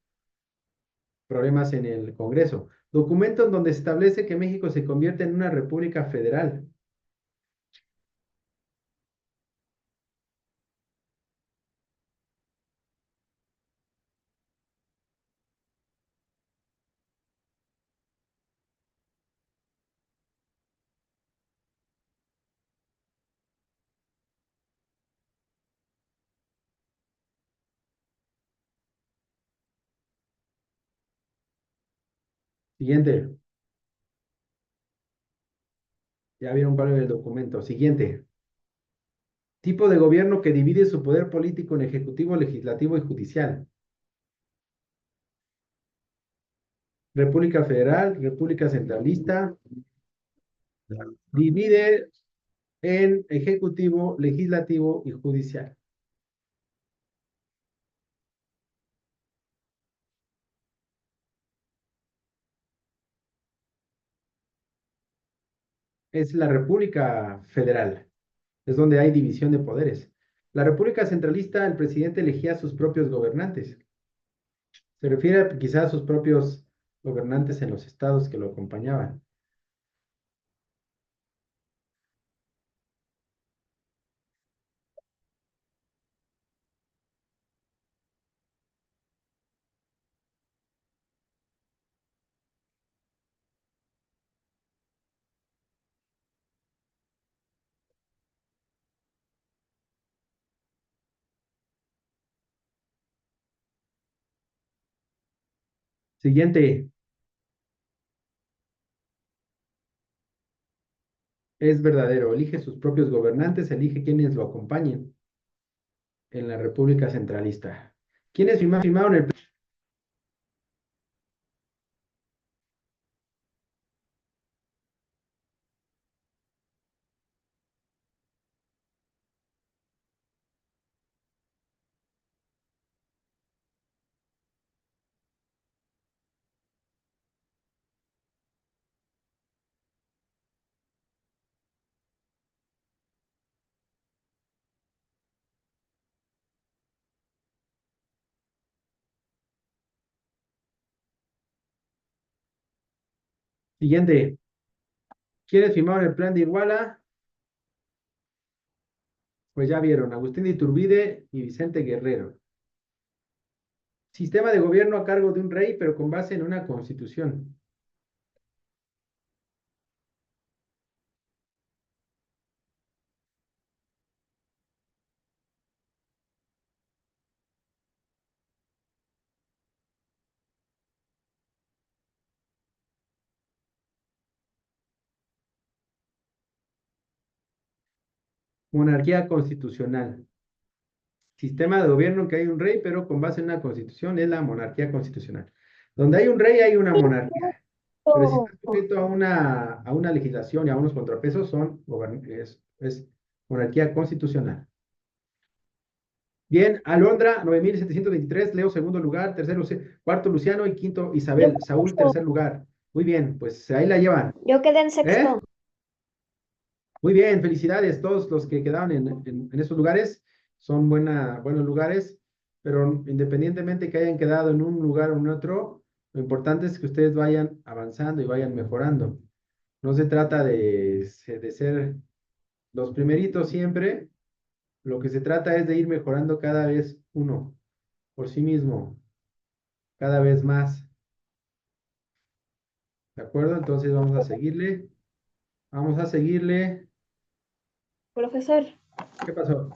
problemas en el Congreso. Documento en donde se establece que México se convierte en una república federal. Siguiente. Ya vieron cuál es el documento. Siguiente. Tipo de gobierno que divide su poder político en ejecutivo, legislativo y judicial. República Federal, República Centralista. Divide en ejecutivo, legislativo y judicial. Es la República Federal. Es donde hay división de poderes. La República Centralista, el presidente elegía a sus propios gobernantes. Se refiere quizás a sus propios gobernantes en los estados que lo acompañaban. Siguiente, es verdadero. Elige sus propios gobernantes, elige quienes lo acompañen en la República Centralista. ¿Quiénes firmaron el... Siguiente, ¿quiénes firmaron el plan de Iguala? Pues ya vieron, Agustín de Iturbide y Vicente Guerrero. Sistema de gobierno a cargo de un rey, pero con base en una constitución. Monarquía constitucional. sistema de gobierno en que hay un rey, pero con base en una constitución, es la monarquía constitucional. Donde hay un rey, hay una monarquía. Pero si está sujeto a una legislación y a unos contrapesos, es monarquía constitucional. Bien, Alondra, 9723, Leo, segundo lugar, cuarto, Luciano, y quinto, Isabel, Saúl, tercer lugar. Muy bien, pues ahí la llevan. Yo quedé en ¿Eh? sexto. Muy bien, felicidades. Todos los que quedaron en esos lugares son buenos lugares, pero independientemente que hayan quedado en un lugar o en otro, lo importante es que ustedes vayan avanzando y vayan mejorando. No se trata de ser los primeritos siempre, lo que se trata es de ir mejorando cada vez uno por sí mismo, cada vez más. ¿De acuerdo? Entonces vamos a seguirle. Vamos a seguirle. Profesor, ¿Qué pasó?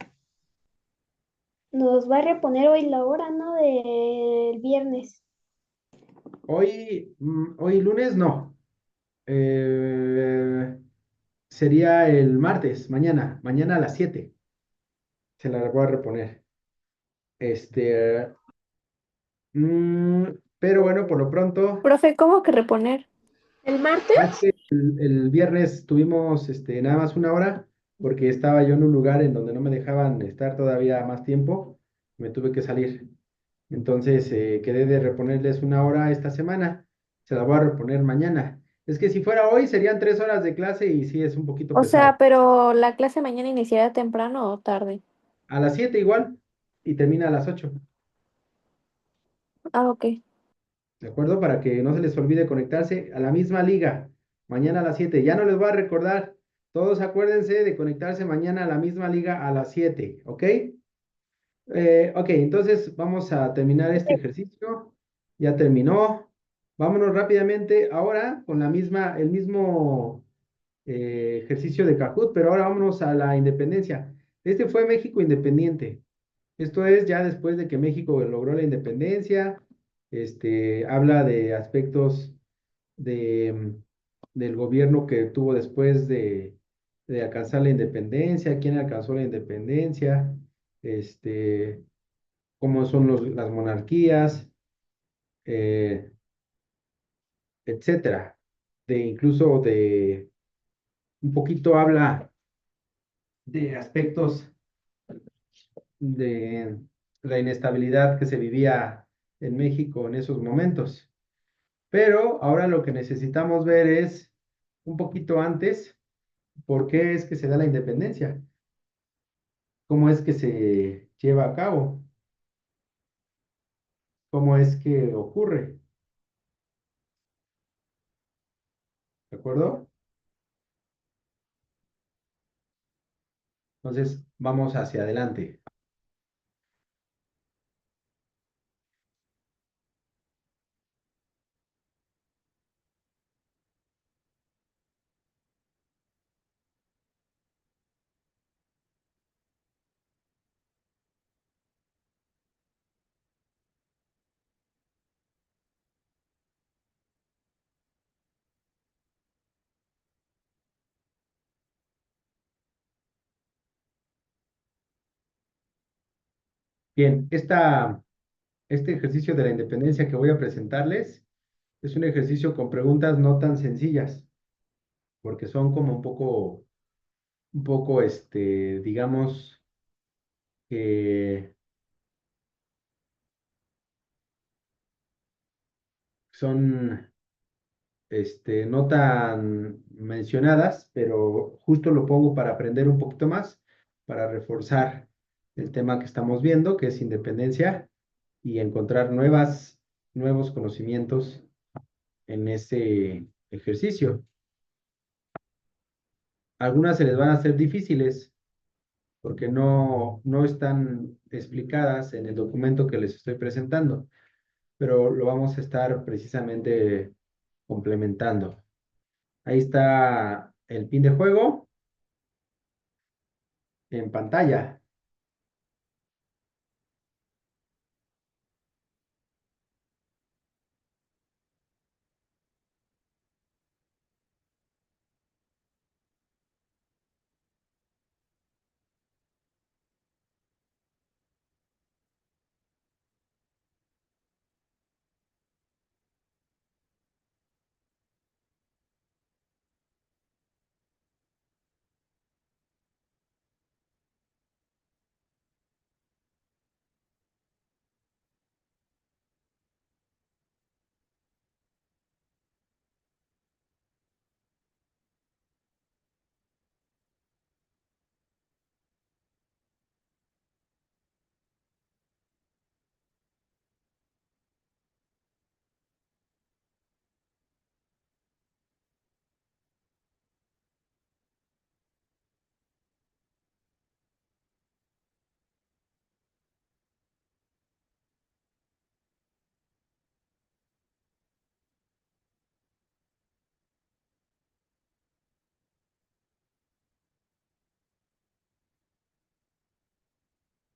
nos va a reponer hoy la hora, ¿no? Del viernes. Hoy lunes no. Eh, Sería el martes, mañana a las 7. Se la voy a reponer. Este, mm, pero bueno, por lo pronto, Profe, ¿cómo que reponer? ¿El martes? es que el viernes tuvimos nada más una hora, porque estaba yo en un lugar en donde no me dejaban estar todavía más tiempo. Me tuve que salir. Entonces, quedé de reponerles una hora esta semana. Se la voy a reponer mañana. Es que si fuera hoy serían 3 horas de clase y sí es un poquito O pesado. sea, pero la clase mañana iniciará temprano o tarde. A las 7 igual y termina a las 8. Ah, ok. ¿De acuerdo? Para que no se les olvide conectarse a la misma liga. Mañana a las 7. Ya no les voy a recordar. Todos acuérdense de conectarse mañana a la misma liga a las 7. ¿Ok? Ok, entonces vamos a terminar este ejercicio. Ya terminó. Vámonos rápidamente ahora con el mismo ejercicio de Kahoot, pero ahora vámonos a la independencia. Este fue México independiente. Esto es ya después de que México logró la independencia. Habla de aspectos del gobierno que tuvo después de alcanzar la independencia, quién alcanzó la independencia, este, cómo son las monarquías, eh, etcétera. Incluso un poquito habla de aspectos de la inestabilidad que se vivía en México en esos momentos. Pero ahora lo que necesitamos ver es un poquito antes, ¿por qué es que se da la independencia? ¿Cómo es que se lleva a cabo? ¿Cómo es que ocurre? ¿De acuerdo? Entonces, vamos hacia adelante. Bien, este ejercicio de la independencia que voy a presentarles es un ejercicio con preguntas no tan sencillas, porque son como digamos, que son, no tan mencionadas, pero justo lo pongo para aprender un poquito más, para reforzar el tema que estamos viendo, que es independencia, y encontrar nuevos conocimientos en ese ejercicio. Algunas se les van a hacer difíciles porque no están explicadas en el documento que les estoy presentando, pero lo vamos a estar precisamente complementando. Ahí está el pin de juego en pantalla.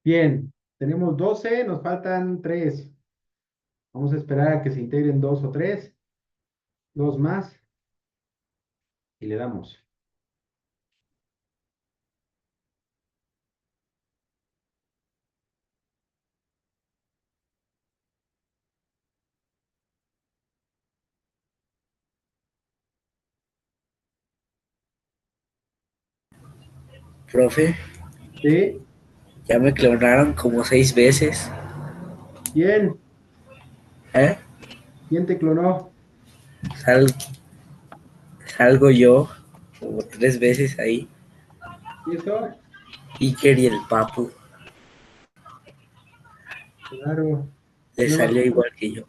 Bien, tenemos 12, nos faltan 3. Vamos a esperar a que se integren 2 o 3, 2 más, y le damos. Profe, Sí, ya me clonaron como 6 veces. bien. ¿Eh? ¿Quién te clonó? Sal- salgo yo como 3 veces ahí. ¿Y eso? Iker y el Papu. Claro. Le Yo nomás, salió igual que yo.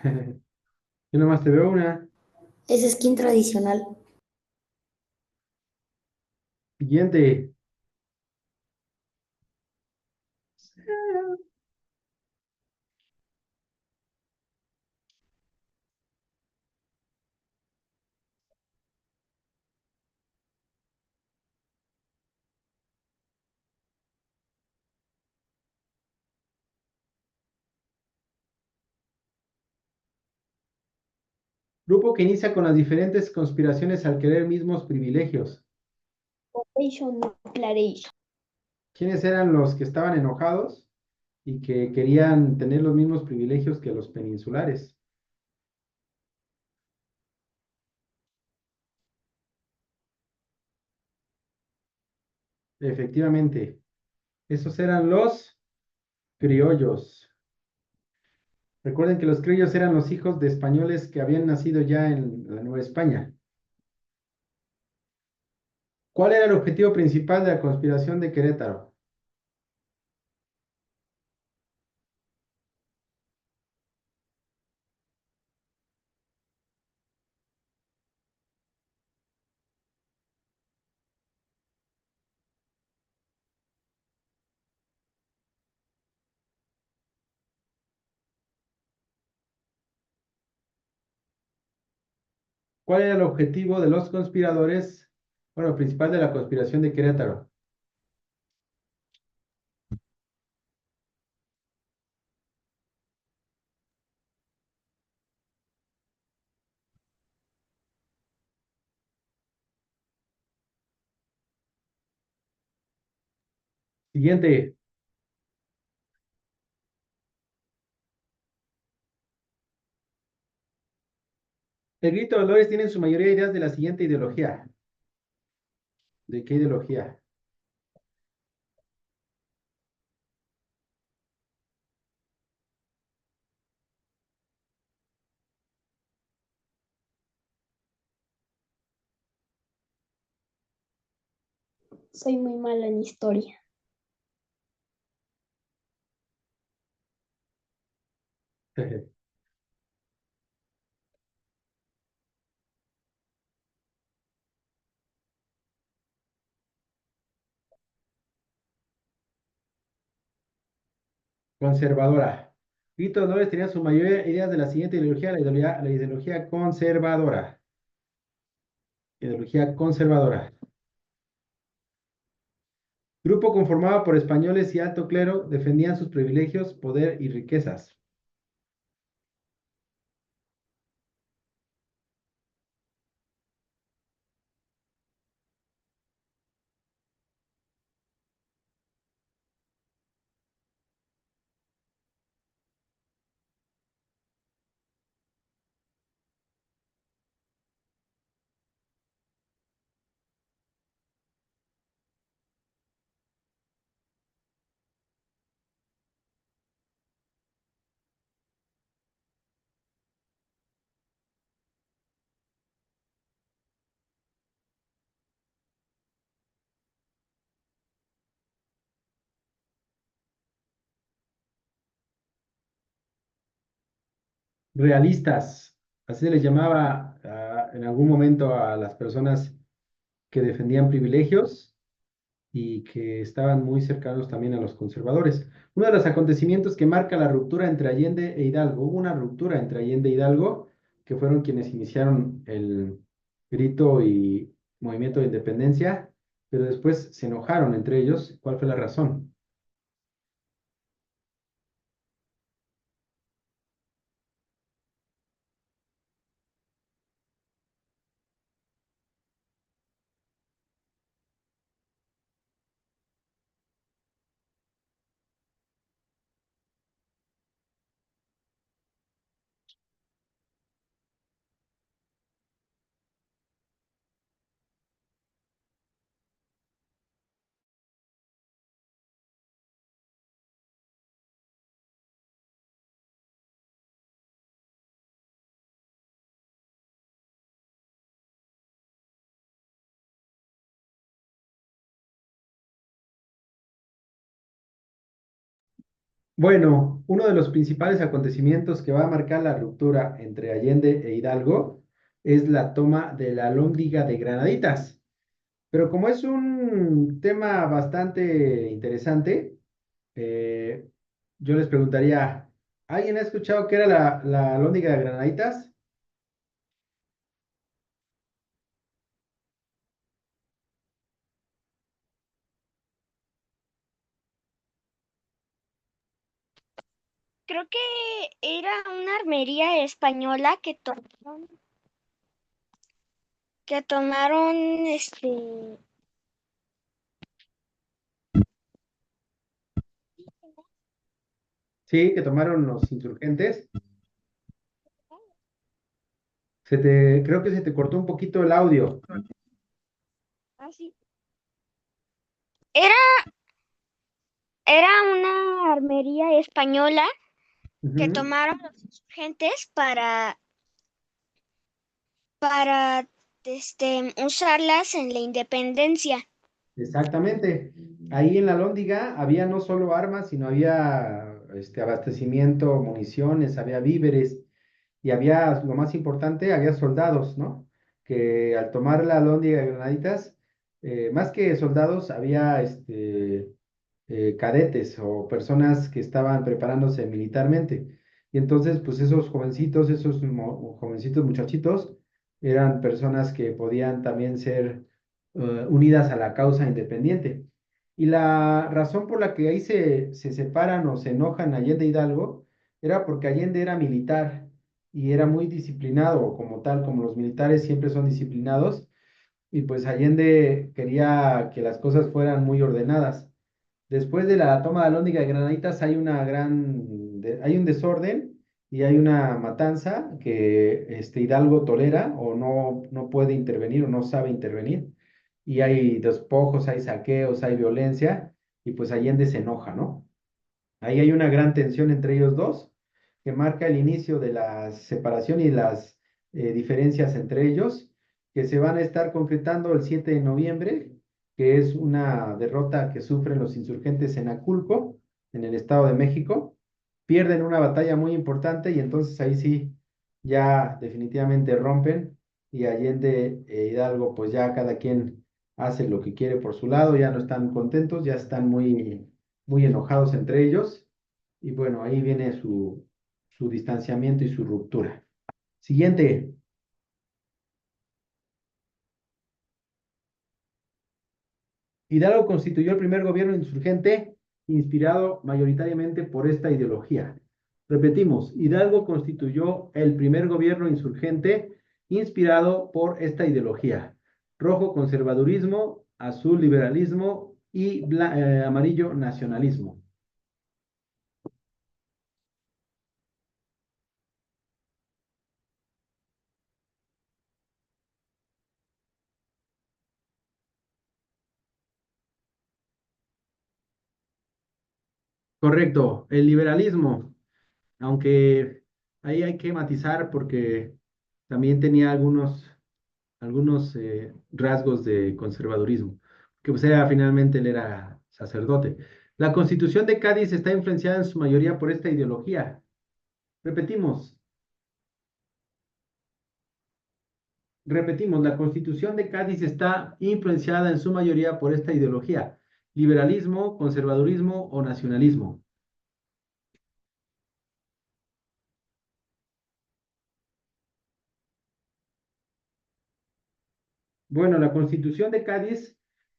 yo nomás te veo una. Es skin tradicional. Siguiente. Grupo que inicia con las diferentes conspiraciones al querer mismos privilegios. Operation Declaration. ¿Quiénes eran los que estaban enojados y que querían tener los mismos privilegios que los peninsulares? Efectivamente, esos eran los criollos. Recuerden que los criollos eran los hijos de españoles que habían nacido ya en la Nueva España. ¿Cuál era el objetivo principal de la conspiración de Querétaro? ¿Cuál era el objetivo de los conspiradores? Bueno, principal de la conspiración de Querétaro. Siguiente. El grito de Dolores tiene en su mayoría ideas de la siguiente ideología. ¿De qué ideología? Soy muy mala en historia. Conservadora. Grito de Dolores tenía en su mayoría ideas de la siguiente ideología, la ideología conservadora. Ideología conservadora. Grupo conformado por españoles y alto clero defendían sus privilegios, poder y riquezas. Realistas. Así se les llamaba en algún momento a las personas que defendían privilegios y que estaban muy cercanos también a los conservadores. Uno de los acontecimientos que marca la ruptura entre Allende e Hidalgo, hubo una ruptura entre Allende e Hidalgo, que fueron quienes iniciaron el grito y movimiento de independencia, pero después se enojaron entre ellos. ¿Cuál fue la razón? Bueno, uno de los principales acontecimientos que va a marcar la ruptura entre Allende e Hidalgo es la toma de la Alhóndiga de Granaditas. Pero como es un tema bastante interesante, eh, yo les preguntaría, ¿alguien ha escuchado qué era la Alhóndiga de Granaditas? Creo que era una armería española que tomaron Sí, que tomaron los insurgentes. Creo que se te cortó un poquito el audio. así. Era, era una armería española que Ujú. tomaron los insurgentes para usarlas en la independencia. Exactamente. Ahí en la Lóndiga había no solo armas, sino había abastecimiento, municiones, había víveres y había, lo más importante, había soldados, ¿no? Que al tomar la Lóndiga de Granaditas, más que soldados, había cadetes o personas que estaban preparándose militarmente. Y entonces, pues esos jovencitos, jovencitos muchachitos, eran personas que podían también ser unidas a la causa independiente. Y la razón por la que ahí se separan o se enojan Allende e Hidalgo era porque Allende era militar y era muy disciplinado, como tal, como los militares siempre son disciplinados, y pues Allende quería que las cosas fueran muy ordenadas. Después de la toma de Alhóndiga de Granaditas hay hay un desorden y hay una matanza que Hidalgo tolera o no puede intervenir o no sabe intervenir. Y hay despojos, hay saqueos, hay violencia y pues Allende se enoja, ¿no? Ahí hay una gran tensión entre ellos dos que marca el inicio de la separación y las diferencias entre ellos, que se van a estar concretando el 7 de noviembre, que es una derrota que sufren los insurgentes en Aculco, en el Estado de México. Pierden una batalla muy importante y entonces ahí sí, ya definitivamente rompen y Allende e Hidalgo, pues ya cada quien hace lo que quiere por su lado, ya no están contentos, ya están muy enojados entre ellos. Y bueno, ahí viene su distanciamiento y su ruptura. Siguiente. Hidalgo constituyó el primer gobierno insurgente inspirado mayoritariamente por esta ideología. Repetimos, Hidalgo constituyó el primer gobierno insurgente inspirado por esta ideología. Rojo conservadurismo, azul liberalismo y amarillo nacionalismo. Correcto, el liberalismo, aunque ahí hay que matizar porque también tenía algunos rasgos de conservadurismo, que pues era finalmente él era sacerdote. La Constitución de Cádiz está influenciada en su mayoría por esta ideología. Repetimos, repetimos, la Constitución de Cádiz está influenciada en su mayoría por esta ideología, liberalismo, conservadurismo o nacionalismo. Bueno, la Constitución de Cádiz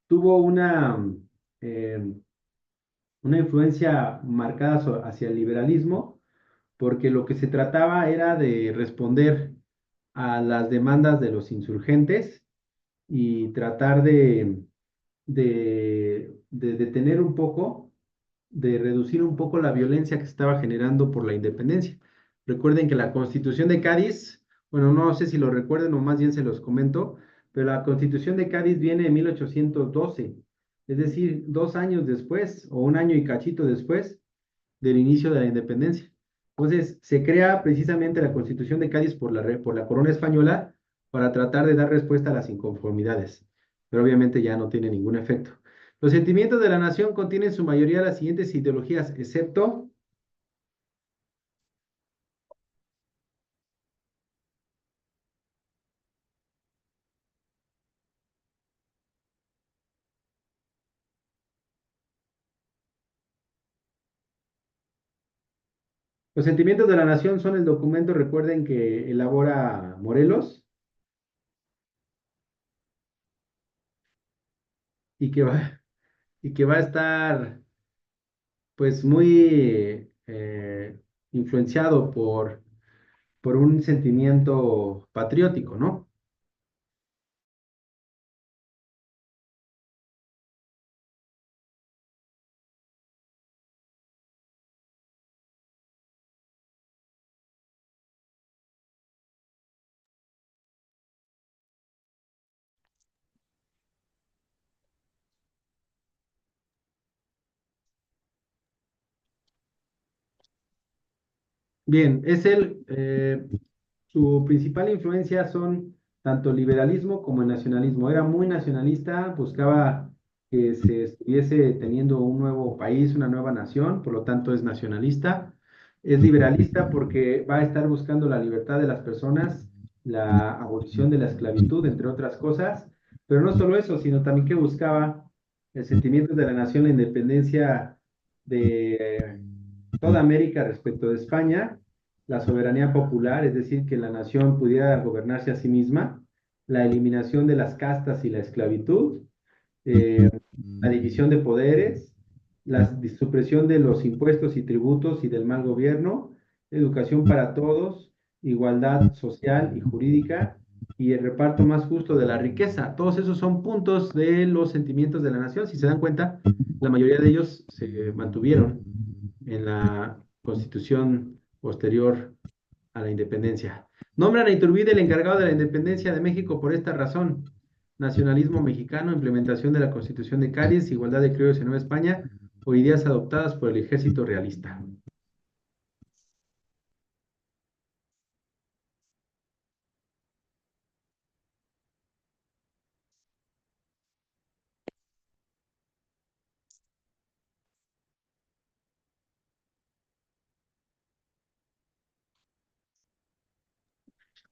tuvo eh, una influencia marcada hacia el liberalismo, porque lo que se trataba era de responder a las demandas de los insurgentes y tratar de detener un poco, de reducir un poco la violencia que se estaba generando por la independencia. Recuerden que la Constitución de Cádiz, bueno, no sé si lo recuerden o más bien se los comento, pero la Constitución de Cádiz viene en 1812, es decir, 2 años después o un año y cachito después del inicio de la independencia. Entonces, se crea precisamente la Constitución de Cádiz por la corona española para tratar de dar respuesta a las inconformidades, pero obviamente ya no tiene ningún efecto. Los sentimientos de la nación contienen en su mayoría las siguientes ideologías, excepto Los sentimientos de la nación son el documento, recuerden, que elabora Morelos y que va, y que va a estar pues muy influenciado por un sentimiento patriótico, ¿no? Bien, su principal influencia son tanto el liberalismo como el nacionalismo. Era muy nacionalista, buscaba que se estuviese teniendo un nuevo país, una nueva nación, por lo tanto es nacionalista. Es liberalista porque va a estar buscando la libertad de las personas, la abolición de la esclavitud, entre otras cosas. Pero no solo eso, sino también que buscaba el sentimiento de la nación, la independencia de toda América respecto de España, la soberanía popular, es decir, que la nación pudiera gobernarse a sí misma, la eliminación de las castas y la esclavitud, eh, la división de poderes, la supresión de los impuestos y tributos y del mal gobierno, educación para todos, igualdad social y jurídica y el reparto más justo de la riqueza. Todos esos son puntos de los sentimientos de la nación. Si se dan cuenta, la mayoría de ellos se mantuvieron en la constitución posterior a la independencia. Nombran a Iturbide el encargado de la independencia de México por esta razón: nacionalismo mexicano, implementación de la Constitución de Cádiz, igualdad de criollos en Nueva España o ideas adoptadas por el ejército realista.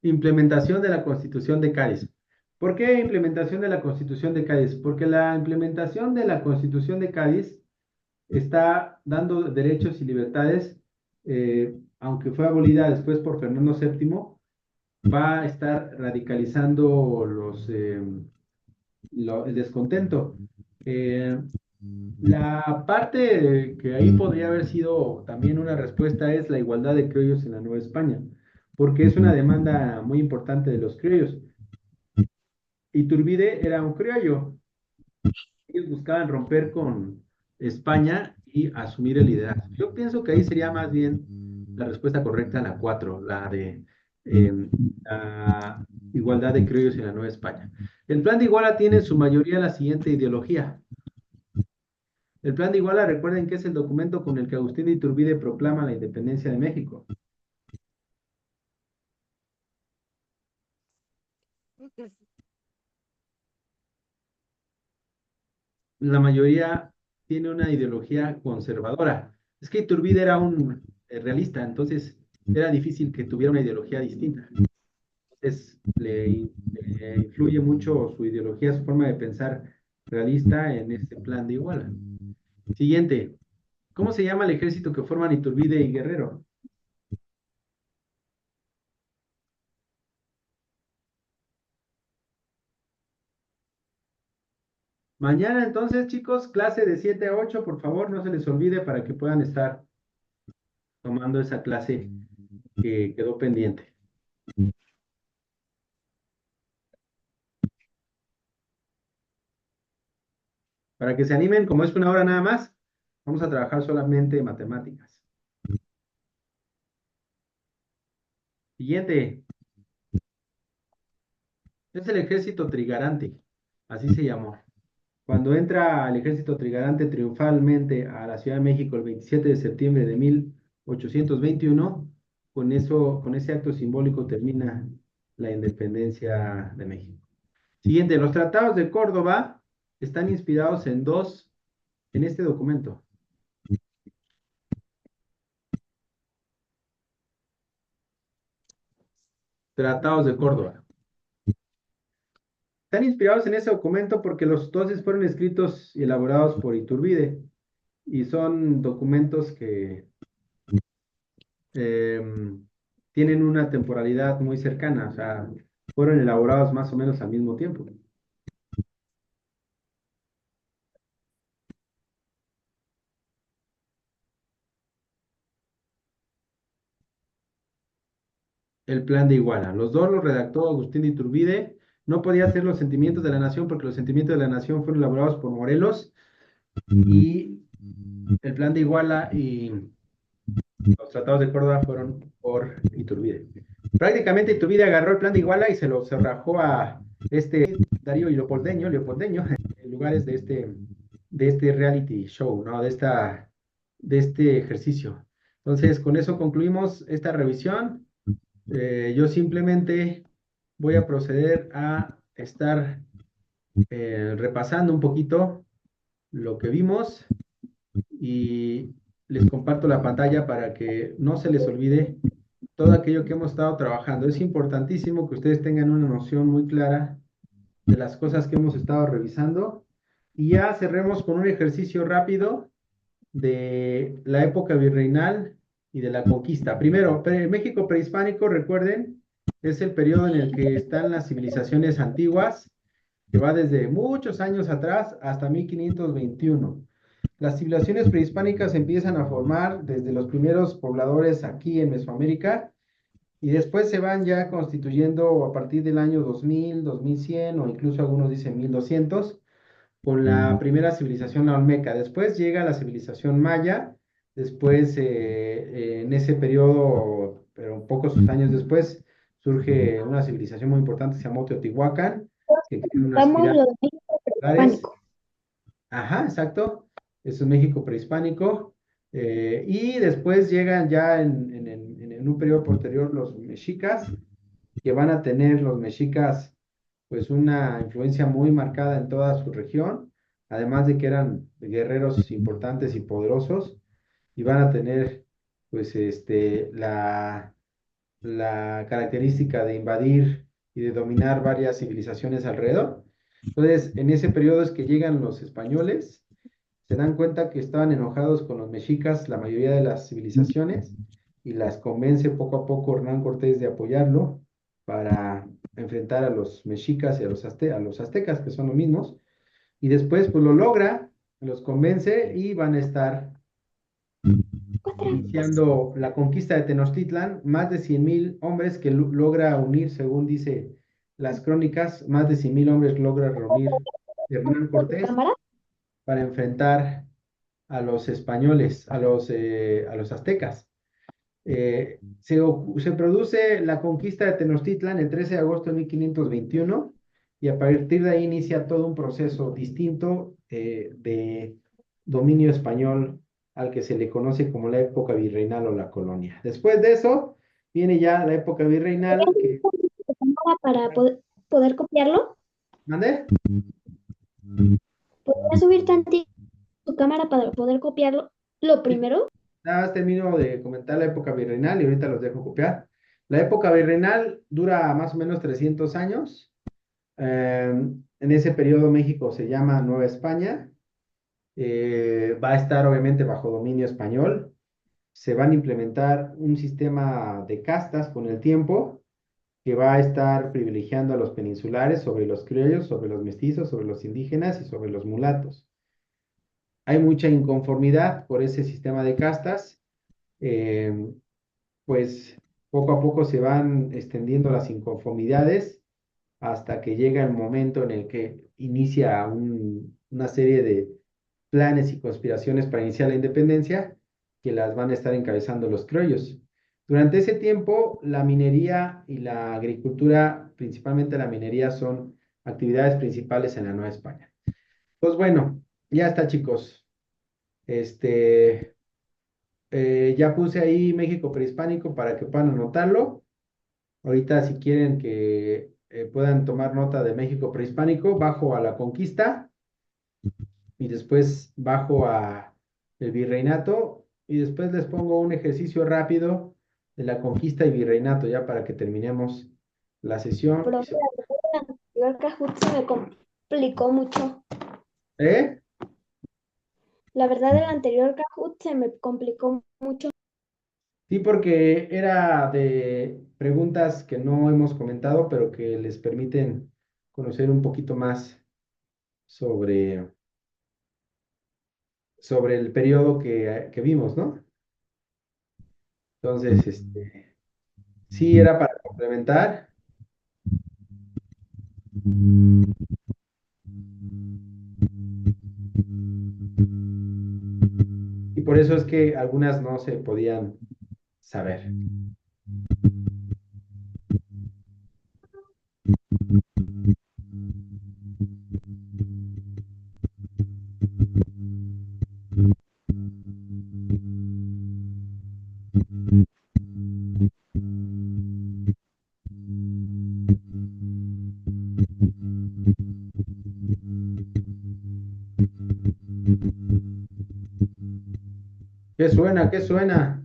Implementación de la Constitución de Cádiz. ¿Por qué implementación de la Constitución de Cádiz? Porque la implementación de la Constitución de Cádiz está dando derechos y libertades, aunque fue abolida después por Fernando VII, va a estar radicalizando el descontento. La parte que ahí podría haber sido también una respuesta es la igualdad de criollos en la Nueva España, porque es una demanda muy importante de los criollos. Iturbide era un criollo. Ellos buscaban romper con España y asumir el liderazgo. Yo pienso que ahí sería más bien la respuesta correcta, la 4, la de la igualdad de criollos en la Nueva España. El Plan de Iguala tiene en su mayoría la siguiente ideología. El Plan de Iguala, recuerden que es el documento con el que Agustín de Iturbide proclama la independencia de México. La mayoría tiene una ideología conservadora. Es que Iturbide era un realista, entonces era difícil que tuviera una ideología distinta. Entonces le influye mucho su ideología, su forma de pensar realista en este Plan de Iguala. Siguiente. ¿Cómo se llama el ejército que forman Iturbide y Guerrero? Mañana entonces, chicos, clase de 7 a 8, por favor, no se les olvide para que puedan estar tomando esa clase que quedó pendiente. Para que se animen, como es una hora nada más, vamos a trabajar solamente matemáticas. Siguiente. Es el ejército trigarante, así se llamó. Cuando entra el ejército trigarante triunfalmente a la Ciudad de México el 27 de septiembre de 1821, con ese acto simbólico termina la independencia de México. Siguiente, los tratados de Córdoba están inspirados en este documento. Tratados de Córdoba. Están inspirados en ese documento porque los 12 fueron escritos y elaborados por Iturbide y son documentos que tienen una temporalidad muy cercana, o sea, fueron elaborados más o menos al mismo tiempo. El plan de Iguala. Los dos los redactó Agustín de Iturbide. No podía ser los sentimientos de la nación porque los sentimientos de la nación fueron elaborados por Morelos y el plan de Iguala y los tratados de Córdoba fueron por Iturbide. Prácticamente Iturbide agarró el plan de Iguala y se lo rajó a Darío y Leopoldeño, en lugares de este reality show, ¿no? De este ejercicio. Entonces, con eso concluimos esta revisión. Yo simplemente voy a proceder a estar repasando un poquito lo que vimos y les comparto la pantalla para que no se les olvide todo aquello que hemos estado trabajando. Es importantísimo que ustedes tengan una noción muy clara de las cosas que hemos estado revisando y ya cerremos con un ejercicio rápido de la época virreinal y de la conquista. Primero, México prehispánico, recuerden, es el periodo en el que están las civilizaciones antiguas, que va desde muchos años atrás hasta 1521. Las civilizaciones prehispánicas empiezan a formar desde los primeros pobladores aquí en Mesoamérica y después se van ya constituyendo a partir del año 2000, 2100 o incluso algunos dicen 1200 con la primera civilización la olmeca. Después llega la civilización maya, después en ese periodo, pero pocos años después, surge una civilización muy importante, se llamó Teotihuacán, que tiene unas Vamos los pirámides. Ajá, exacto. Eso es México prehispánico. Y después llegan ya en un periodo posterior los mexicas, que van a tener los mexicas pues una influencia muy marcada en toda su región, además de que eran guerreros importantes y poderosos, y van a tener pues la característica de invadir y de dominar varias civilizaciones alrededor. Entonces, en ese periodo es que llegan los españoles, se dan cuenta que estaban enojados con los mexicas, la mayoría de las civilizaciones, y las convence poco a poco Hernán Cortés de apoyarlo para enfrentar a los mexicas y a los aztecas, que son los mismos, y después pues lo logra, los convence y van a estar iniciando la conquista de Tenochtitlan, más de 100,000 hombres que logra unir, según dice las crónicas, más de 100,000 hombres logra reunir Hernán Cortés para enfrentar a los españoles, a los aztecas. Se produce la conquista de Tenochtitlan el 13 de agosto de 1521 y a partir de ahí inicia todo un proceso distinto de dominio español al que se le conoce como la época virreinal o la colonia. Después de eso viene ya la época virreinal que... Para poder copiarlo. ¿Mande? ¿Podría subir tantito tu cámara para poder copiarlo? Lo primero. Nada más termino de comentar la época virreinal y ahorita los dejo copiar. La época virreinal dura más o menos 300 años. En ese periodo México se llama Nueva España. Va a estar obviamente bajo dominio español. Se van a implementar un sistema de castas con el tiempo que va a estar privilegiando a los peninsulares sobre los criollos, sobre los mestizos, sobre los indígenas y sobre los mulatos. Hay mucha inconformidad por ese sistema de castas, pues poco a poco se van extendiendo las inconformidades hasta que llega el momento en el que inicia una serie de planes y conspiraciones para iniciar la independencia que las van a estar encabezando los criollos. Durante ese tiempo, la minería y la agricultura, principalmente la minería, son actividades principales en la Nueva España. Pues bueno, ya está, chicos. Ya puse ahí México prehispánico para que puedan anotarlo. Ahorita, si quieren que puedan tomar nota de México prehispánico, bajo a la conquista y después bajo a el virreinato y después les pongo un ejercicio rápido de la conquista y virreinato ya para que terminemos la sesión. Pero el anterior Kahoot se me complicó mucho. ¿Eh? La verdad, el anterior Kahoot se me complicó mucho. Sí, porque era de preguntas que no hemos comentado, pero que les permiten conocer un poquito más sobre, sobre el periodo que vimos, ¿no? Entonces, sí, era para complementar. Y por eso es que algunas no se podían saber. ¿Qué suena? ¿Qué suena?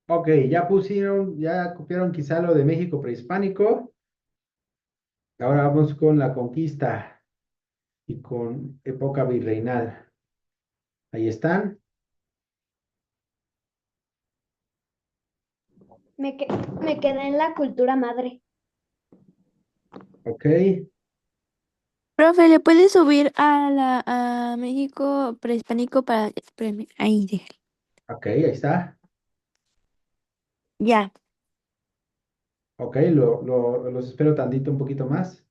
Ok, ya pusieron, ya copiaron quizá lo de México prehispánico. Ahora vamos con la conquista y con época virreinal. Ahí están. Me quedé en la cultura madre. Ok, Profe, ¿le puedes subir a México prehispánico para... Espérame, ahí, déjale. ok, ahí está. Ya. Ok, los espero tantito, un poquito más.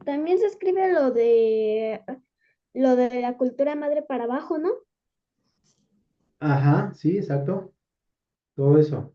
También se escribe lo de la cultura madre para abajo, ¿no? Ajá, sí, exacto. Todo eso.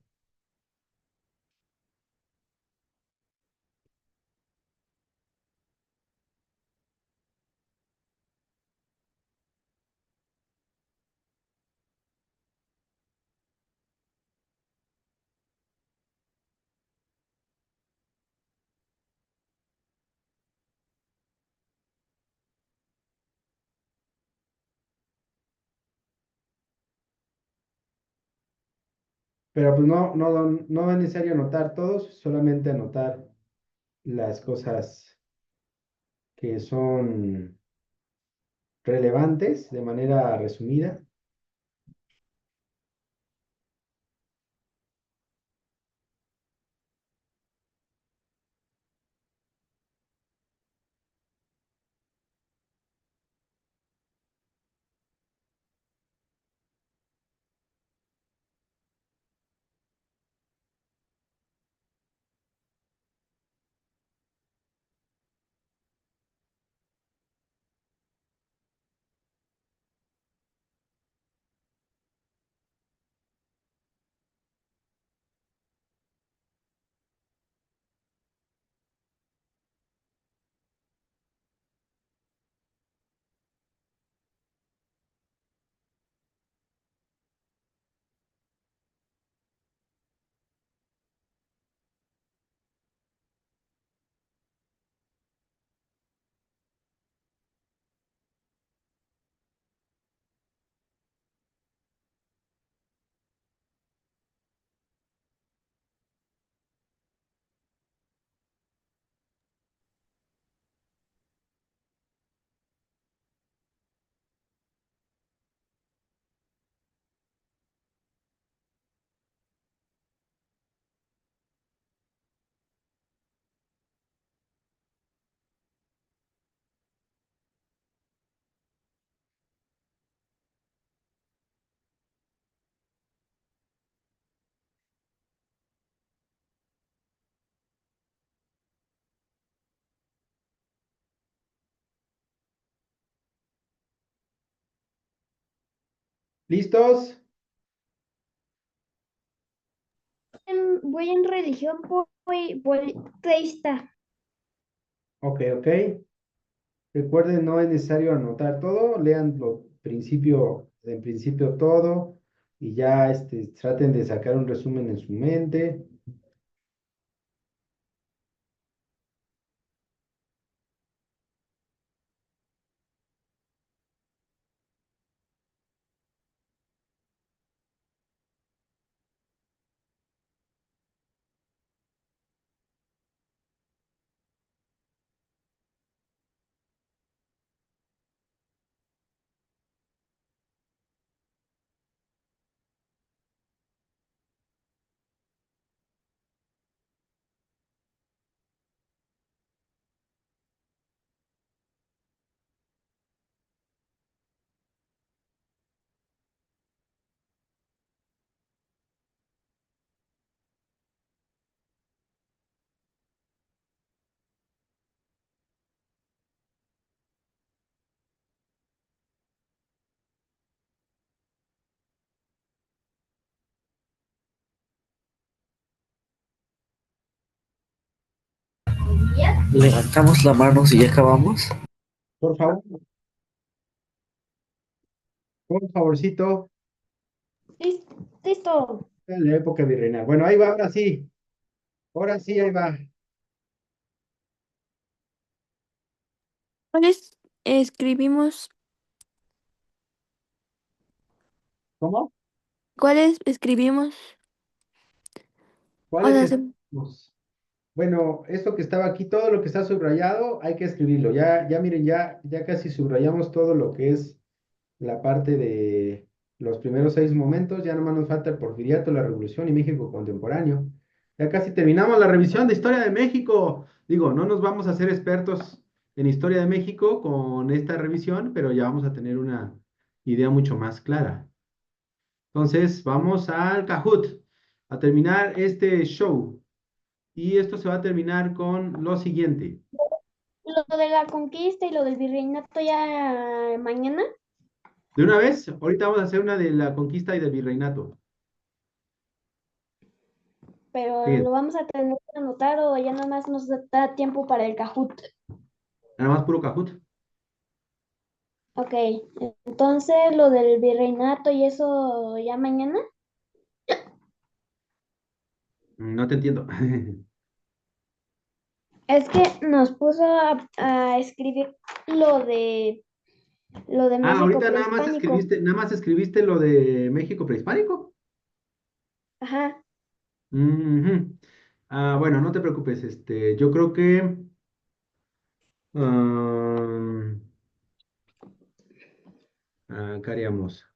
Pero pues no es necesario anotar todos, solamente anotar las cosas que son relevantes de manera resumida. ¿Listos? Voy en religión politeísta. Ok, ok. Recuerden, no es necesario anotar todo, lean en principio todo y ya traten de sacar un resumen en su mente. Levantamos la mano si ya acabamos. Por favor, por favorcito, Listo. en la época virreinal. Bueno, ahí va, ahora sí. Ahora sí, ahí va. ¿Cuáles escribimos? ¿Cómo? ¿Cuáles escribimos? O ¿Cuáles sea, escribimos? Bueno, esto que estaba aquí, todo lo que está subrayado, hay que escribirlo. Ya miren, ya casi subrayamos todo lo que es la parte de los primeros 6 momentos. Ya nomás nos falta el Porfiriato, la Revolución y México contemporáneo. Ya casi terminamos la revisión de Historia de México. Digo, no nos vamos a hacer expertos en Historia de México con esta revisión, pero ya vamos a tener una idea mucho más clara. Entonces, vamos al Kahoot, a terminar este show. Y esto se va a terminar con lo siguiente. Lo de la conquista y lo del virreinato ya mañana, De una vez, ahorita vamos a hacer una de la conquista y del virreinato. pero Bien, lo vamos a tener que anotar o ya nada más nos da tiempo para el Kahoot. nada más puro Kahoot. Ok, entonces lo del virreinato y eso ya mañana. No te entiendo. Es que nos puso a escribir lo de Ah, México ahorita prehispánico. nada más escribiste lo de México prehispánico. Ajá. Ujú. Ah, bueno, no te preocupes. Yo creo que ah, ¿qué haríamos?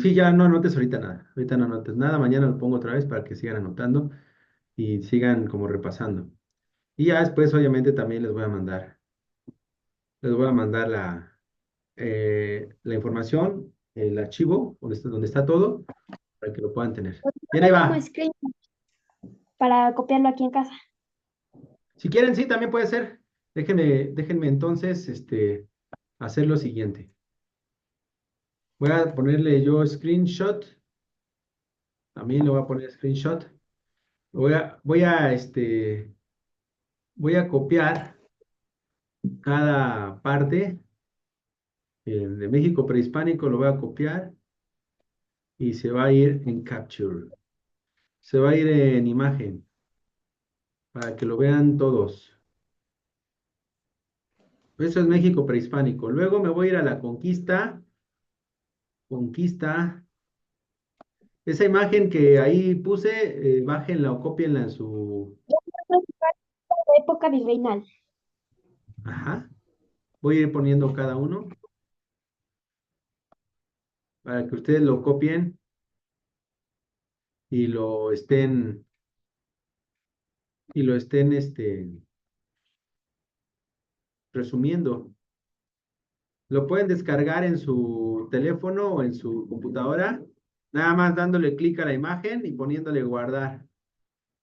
Sí, ya no anotes ahorita nada. Ahorita no anotes nada. Mañana lo pongo otra vez para que sigan anotando y sigan como repasando. Y ya después, obviamente, también les voy a mandar la información, el archivo donde está todo, para que lo puedan tener. Bien, ahí Como va. screen para copiarlo aquí en casa. Si quieren, sí, también puede ser. Déjenme entonces hacer lo siguiente. Voy a ponerle yo screenshot. También le voy a poner screenshot. Voy a copiar cada parte de México prehispánico, lo voy a copiar y se va a ir en Capture. Se va a ir en imagen para que lo vean todos. Eso es México prehispánico. Luego me voy a ir a la conquista. Conquista. Esa imagen que ahí puse, bájenla o cópienla en su... Época virreinal. Ajá. Voy a ir poniendo cada uno para que ustedes lo copien y lo estén resumiendo. Lo pueden descargar en su teléfono o en su computadora, nada más dándole clic a la imagen y poniéndole guardar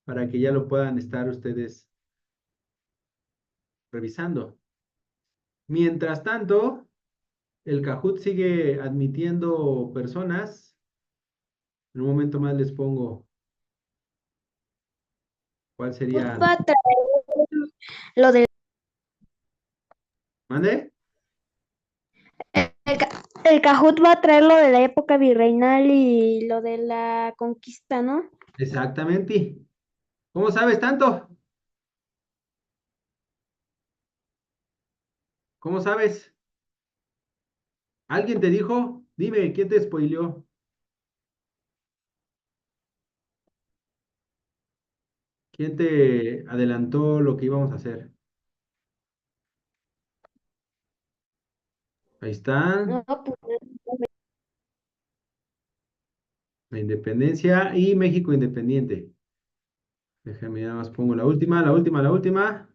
para que ya lo puedan estar ustedes revisando. Mientras tanto, el Kahoot sigue admitiendo personas. En un momento más les pongo cuál Pues sería. va a traer lo del ¿Mande? el Kahoot va a traer lo de la época virreinal y lo de la conquista, ¿no? Exactamente. ¿Cómo sabes tanto? ¿Cómo sabes? ¿Alguien te dijo? Dime, ¿quién te spoileó? ¿Quién te adelantó lo que íbamos a hacer? Ahí está, No, pues, la independencia y México independiente. Déjame nada más pongo la última, la última, la última.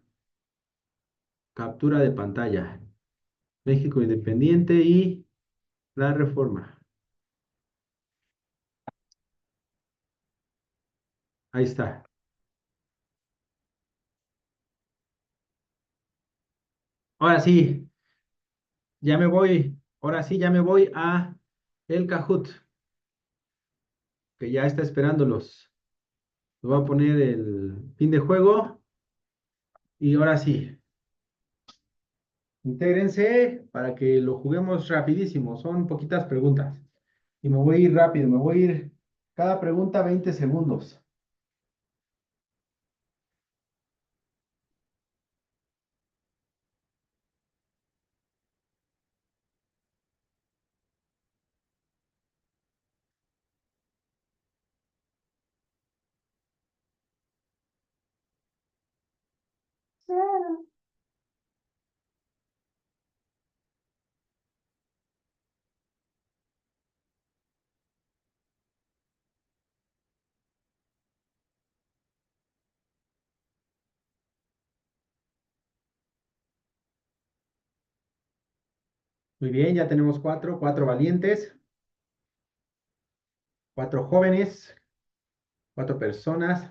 Captura de pantalla. México independiente y la reforma. Ahí está. Ahora sí, ya me voy. Ahora sí, ya me voy a el Kahoot, que ya está esperándolos. Les voy a poner el fin de juego y ahora sí. Intégrense para que lo juguemos rapidísimo. Son poquitas preguntas. Y me voy a ir rápido, me voy a ir cada pregunta 20 segundos. Muy bien, ya tenemos cuatro valientes, cuatro jóvenes, cuatro personas.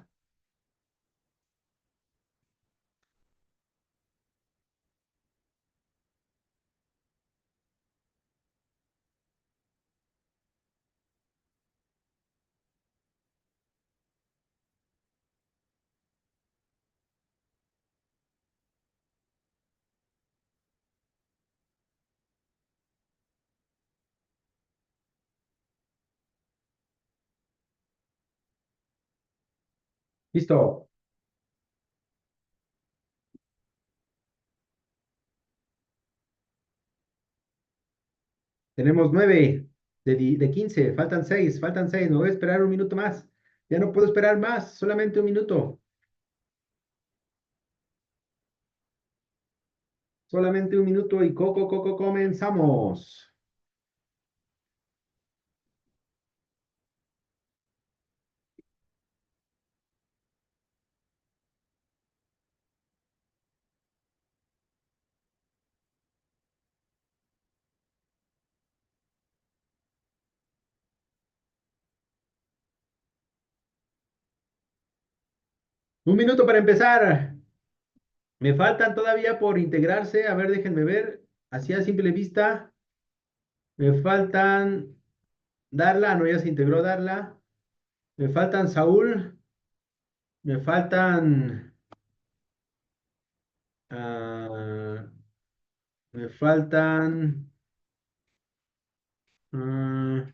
Listo. Tenemos 9 de 15. Faltan 6, faltan 6. Me voy a esperar un minuto más. Ya no puedo esperar más, solamente un minuto. Solamente un minuto y comenzamos. Un minuto para empezar. Me faltan todavía por integrarse. A ver, déjenme ver. Así a simple vista. Me faltan Darla. No, ya se integró Darla. Me faltan Saúl. Me faltan. ah, Me faltan. ah,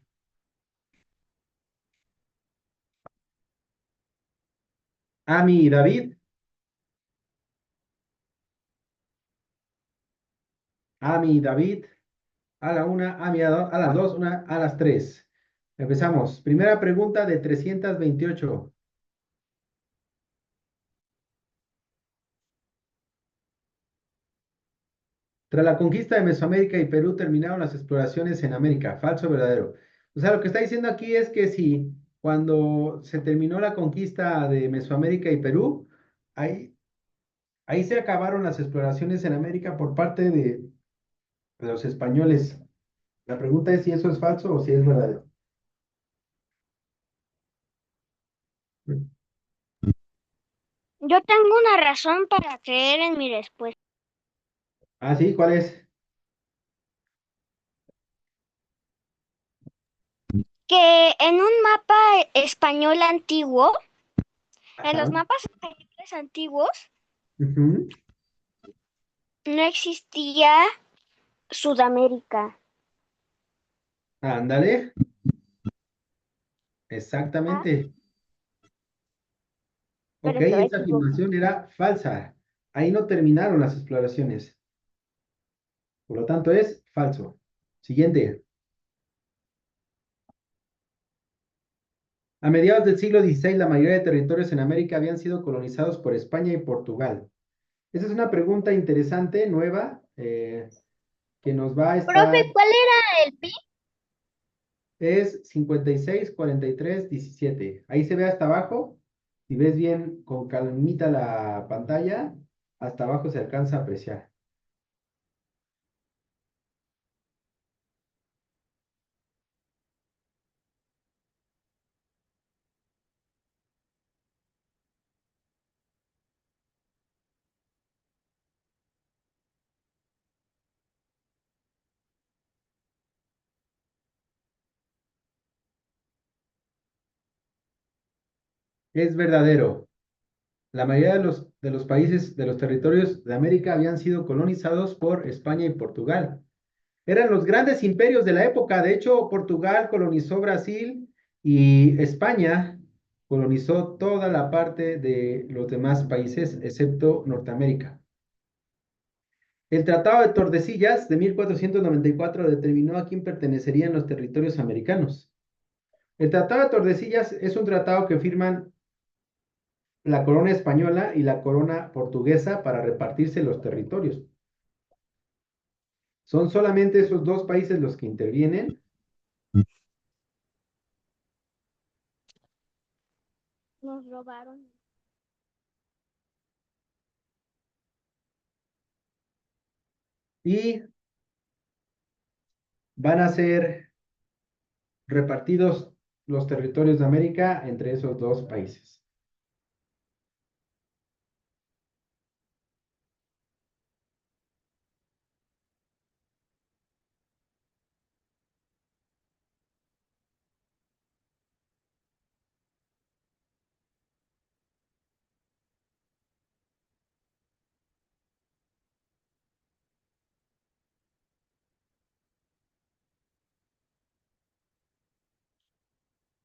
Ami y David. Ami y David. A la una. Ami a las dos. Una a las tres. Empezamos. Primera pregunta de 328. Tras la conquista de Mesoamérica y Perú terminaron las exploraciones en América. ¿Falso o verdadero? O sea, lo que está diciendo aquí es que si cuando se terminó la conquista de Mesoamérica y Perú, ahí, ahí se acabaron las exploraciones en América por parte de los españoles. La pregunta es si eso es falso o si es verdadero. Yo tengo una razón para creer en mi respuesta. Ah, sí, ¿cuál es? Que en un mapa español antiguo, en Ajá. los mapas españoles antiguos, Ujú. no existía Sudamérica. Ándale, Ah, exactamente. pero Ok, estaba esa equivocada. afirmación era falsa. Ahí no terminaron las exploraciones. Por lo tanto, es falso. Siguiente. A mediados del siglo XVI, la mayoría de territorios en América habían sido colonizados por España y Portugal. Esa es una pregunta interesante, nueva, que nos va a Profe, estar, ¿cuál era el pi? es 56, 43, 17. Ahí se ve hasta abajo. Si ves bien con calmita la pantalla, hasta abajo se alcanza a apreciar. Es verdadero. La mayoría de los países, de los territorios de América habían sido colonizados por España y Portugal. Eran los grandes imperios de la época. De hecho, Portugal colonizó Brasil y España colonizó toda la parte de los demás países, excepto Norteamérica. El Tratado de Tordesillas de 1494 determinó a quién pertenecerían los territorios americanos. El Tratado de Tordesillas es un tratado que firman la corona española y la corona portuguesa para repartirse los territorios. Son solamente esos dos países los que intervienen Nos robaron. y van a ser repartidos los territorios de América entre esos dos países.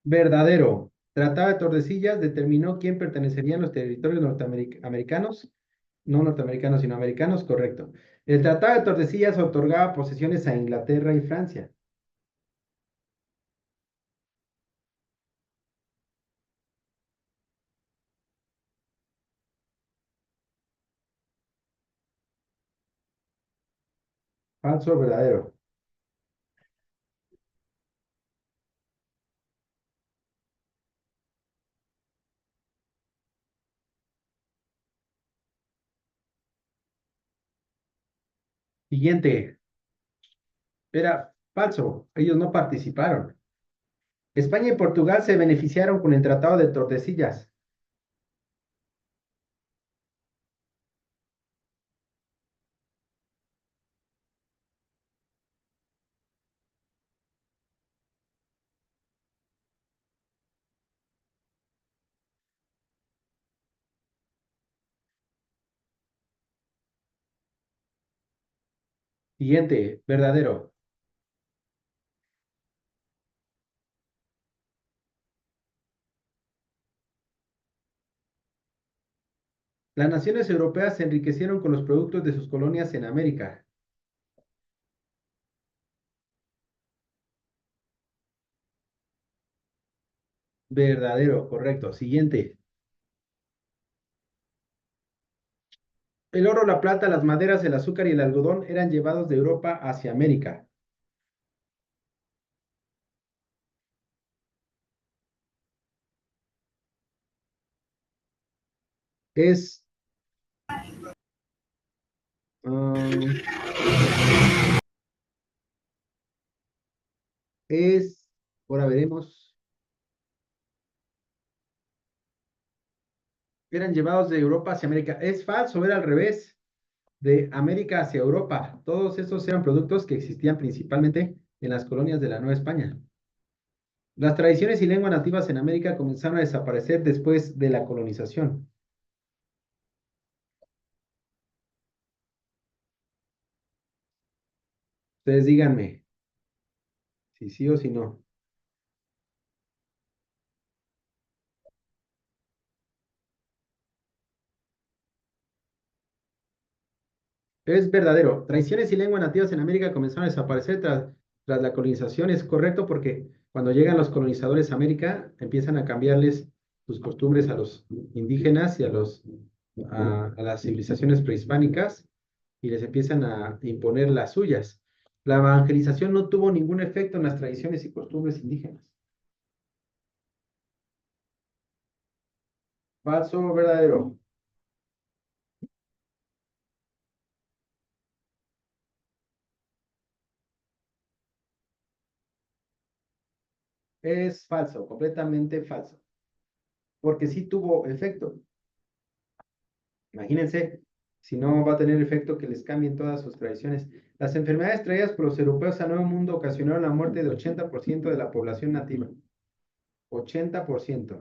Verdadero. Tratado de Tordesillas determinó quién pertenecerían los territorios norteamericanos, no norteamericanos, sino americanos, correcto. El Tratado de Tordesillas otorgaba posesiones a Inglaterra y Francia. Falso o verdadero. Siguiente. Era falso. Ellos no participaron. España y Portugal se beneficiaron con el Tratado de Tordesillas. Siguiente. Verdadero. Las naciones europeas se enriquecieron con los productos de sus colonias en América. Verdadero, correcto. Siguiente. El oro, la plata, las maderas, el azúcar y el algodón eran llevados de Europa hacia América. Es, um, ahora veremos, eran llevados de Europa hacia América. Es falso, era al revés. de América hacia Europa. Todos esos eran productos que existían principalmente en las colonias de la Nueva España. Las tradiciones y lenguas nativas en América comenzaron a desaparecer después de la colonización. Ustedes díganme si sí o si no. Es verdadero. Tradiciones y lenguas nativas en América comenzaron a desaparecer tras la colonización. Es correcto porque cuando llegan los colonizadores a América, empiezan a cambiarles sus costumbres a los indígenas y a las civilizaciones prehispánicas y les empiezan a imponer las suyas. La evangelización no tuvo ningún efecto en las tradiciones y costumbres indígenas. Falso o verdadero. Es falso, completamente falso. Porque sí tuvo efecto. Imagínense, si no va a tener efecto que les cambien todas sus tradiciones. Las enfermedades traídas por los europeos al Nuevo Mundo ocasionaron la muerte de 80% de la población nativa. 80%.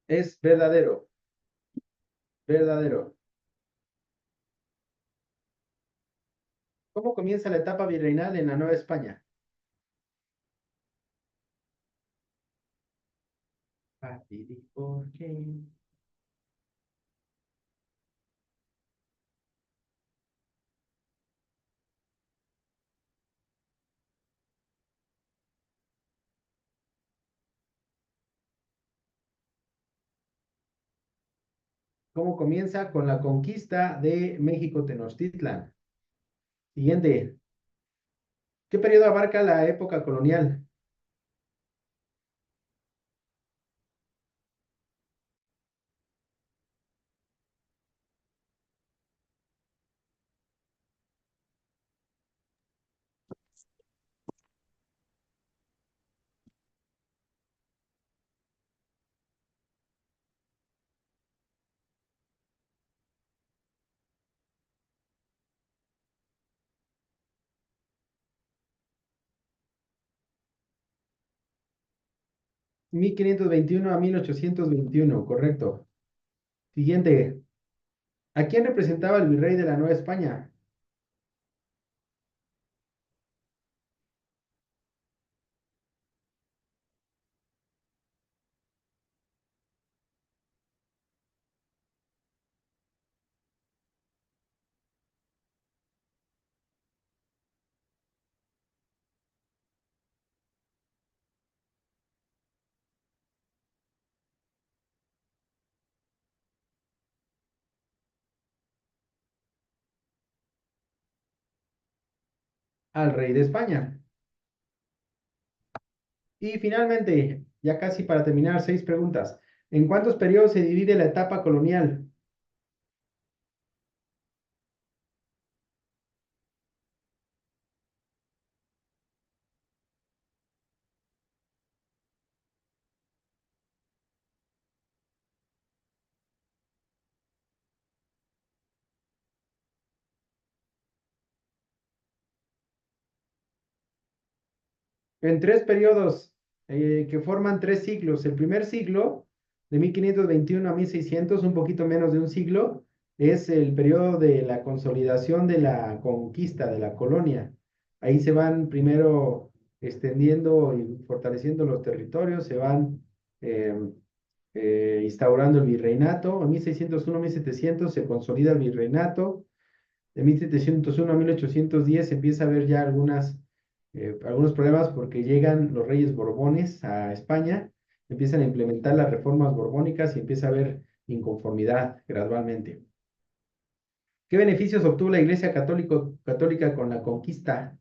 Es verdadero, verdadero. ¿Cómo comienza la etapa virreinal en la Nueva España? Fácil, ¿y por qué? ¿Cómo comienza? Con la conquista de México Tenochtitlan. Siguiente. ¿Qué periodo abarca la época colonial? ¿1521 a 1821? Correcto. Siguiente. ¿A quién representaba el virrey de la Nueva España? Al rey de España. Y finalmente, ya casi para terminar, 6 preguntas. ¿En cuántos periodos se divide la etapa colonial? En 3 periodos que forman 3 siglos. El primer siglo, de 1521 a 1600, un poquito menos de un siglo, es el periodo de la consolidación de la conquista de la colonia. Ahí se van primero extendiendo y fortaleciendo los territorios, se van eh, instaurando el virreinato. En 1601 a 1700 se consolida el virreinato. De 1701 a 1810 empieza a haber ya algunos problemas porque llegan los reyes borbones a España, empiezan a implementar las reformas borbónicas y empieza a haber inconformidad gradualmente. ¿Qué beneficios obtuvo la Iglesia católica con la conquista?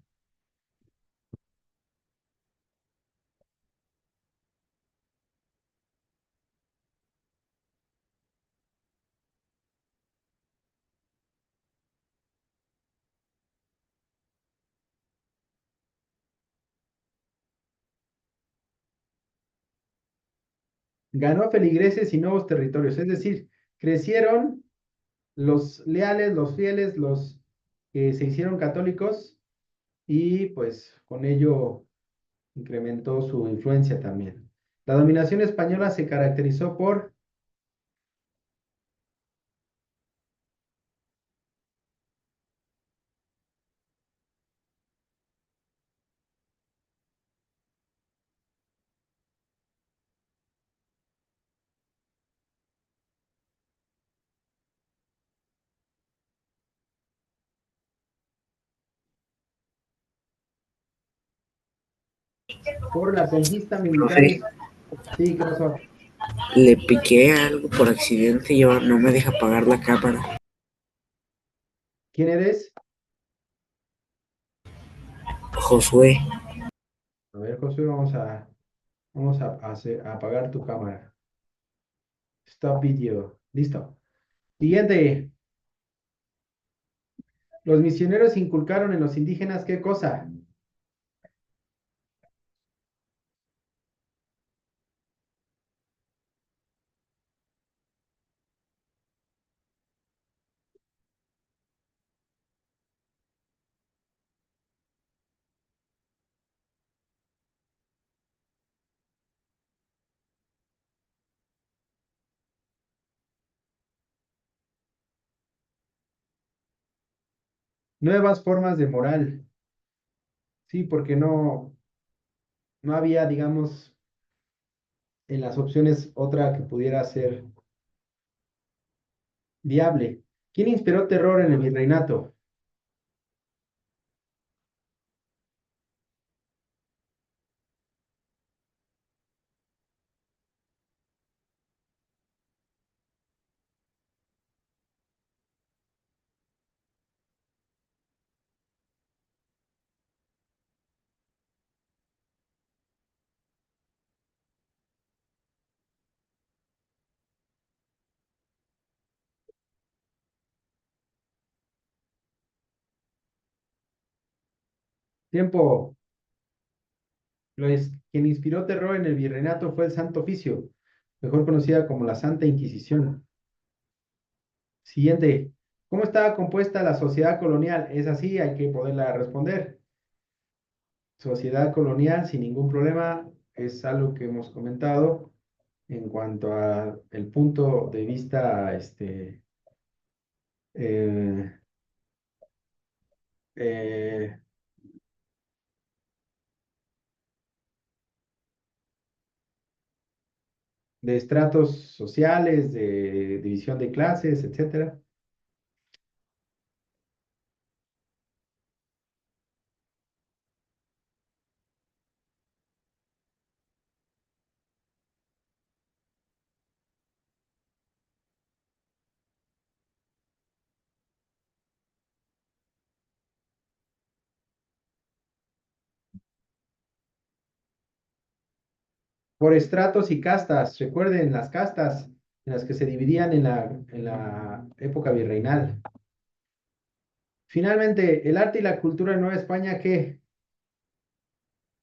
ganó feligreses y nuevos territorios, es decir, crecieron los leales, los fieles, los que se hicieron católicos y pues con ello incrementó su influencia también. La dominación española se caracterizó por la conquista militar. Profe, Sí, ¿qué pasó? le piqué algo por accidente y ahora no me deja apagar la cámara. ¿Quién eres? Josué, A ver, Josué, vamos a apagar tu cámara. Stop video. Listo. Siguiente. Los misioneros inculcaron en los indígenas ¿qué cosa? Nuevas formas de moral. Sí, porque no había, digamos, en las opciones otra que pudiera ser viable. ¿Quién inspiró terror en el virreinato? Tiempo. Quien inspiró terror en el virreinato fue el Santo Oficio, mejor conocida como la Santa Inquisición. Siguiente. ¿Cómo estaba compuesta la sociedad colonial? Es así, hay que poderla responder. Sociedad colonial, sin ningún problema, es algo que hemos comentado en cuanto a el punto de vista eh, eh, de estratos sociales, de división de clases, etcétera. Por estratos y castas. Recuerden las castas en las que se dividían en la época virreinal. Finalmente, el arte y la cultura de Nueva España que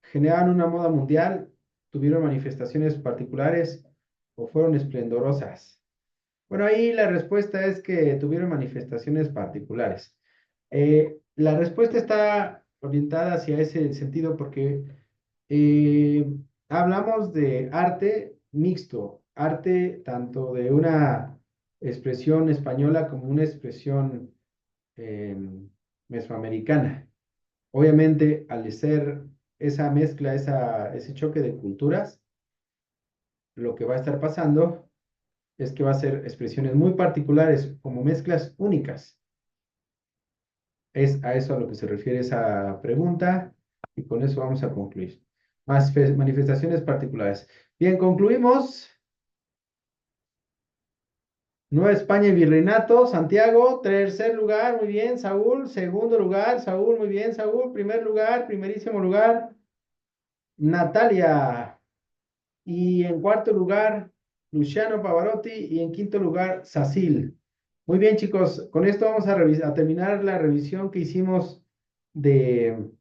generaban una moda mundial, tuvieron manifestaciones particulares o fueron esplendorosas. Bueno, ahí la respuesta es que tuvieron manifestaciones particulares. La respuesta está orientada hacia ese sentido porque eh, hablamos de arte mixto, arte tanto de una expresión española como una expresión eh, mesoamericana. Obviamente, al ser esa mezcla, ese choque de culturas, lo que va a estar pasando es que va a ser expresiones muy particulares, como mezclas únicas. Es a eso a lo que se refiere esa pregunta y con eso vamos a concluir. Más manifestaciones particulares. Bien, concluimos. Nueva España y Virreinato, Santiago, tercer lugar, muy bien, Saúl, segundo lugar, Saúl, muy bien, Saúl, primer lugar, primerísimo lugar, Natalia, y en cuarto lugar, Luciano Pavarotti, y en quinto lugar, Sacil. Muy bien, chicos, con esto vamos a terminar la revisión que hicimos de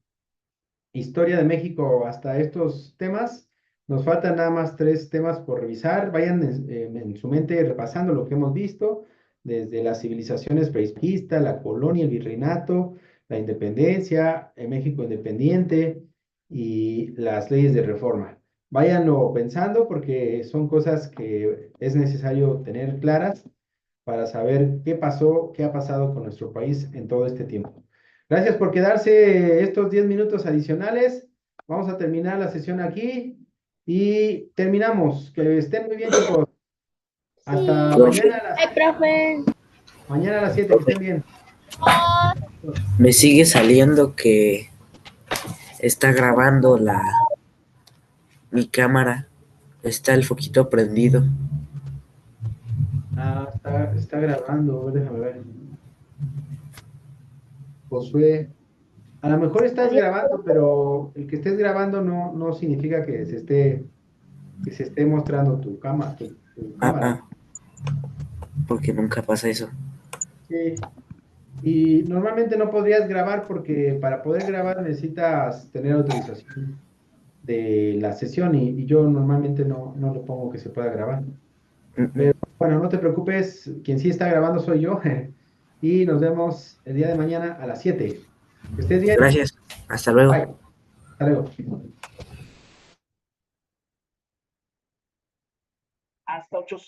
Historia de México hasta estos temas. Nos faltan nada más 3 temas por revisar. Vayan en su mente repasando lo que hemos visto, desde las civilizaciones prehispistas, la colonia, el virreinato, la independencia, el México independiente y las leyes de reforma. Váyanlo pensando porque son cosas que es necesario tener claras para saber qué pasó, qué ha pasado con nuestro país en todo este tiempo. Gracias por quedarse estos 10 minutos adicionales. Vamos a terminar la sesión aquí y terminamos. Que estén muy bien, chicos. Hasta Profe, Ay, profe. mañana a las 7, que estén bien. me sigue saliendo que está grabando mi cámara. Está el foquito prendido. Ah, está grabando, a ver, déjame ver. Josué, a lo mejor estás grabando, pero el que estés grabando no significa que se esté mostrando tu cámara. Porque nunca pasa eso. Sí. Y normalmente no podrías grabar porque para poder grabar necesitas tener autorización de la sesión y yo normalmente no le pongo que se pueda grabar. Pero bueno, no te preocupes, quien sí está grabando soy yo. Y nos vemos el día de mañana a las 7. Que estés bien. Gracias. Hasta luego. Bye. Hasta luego. Hasta 800.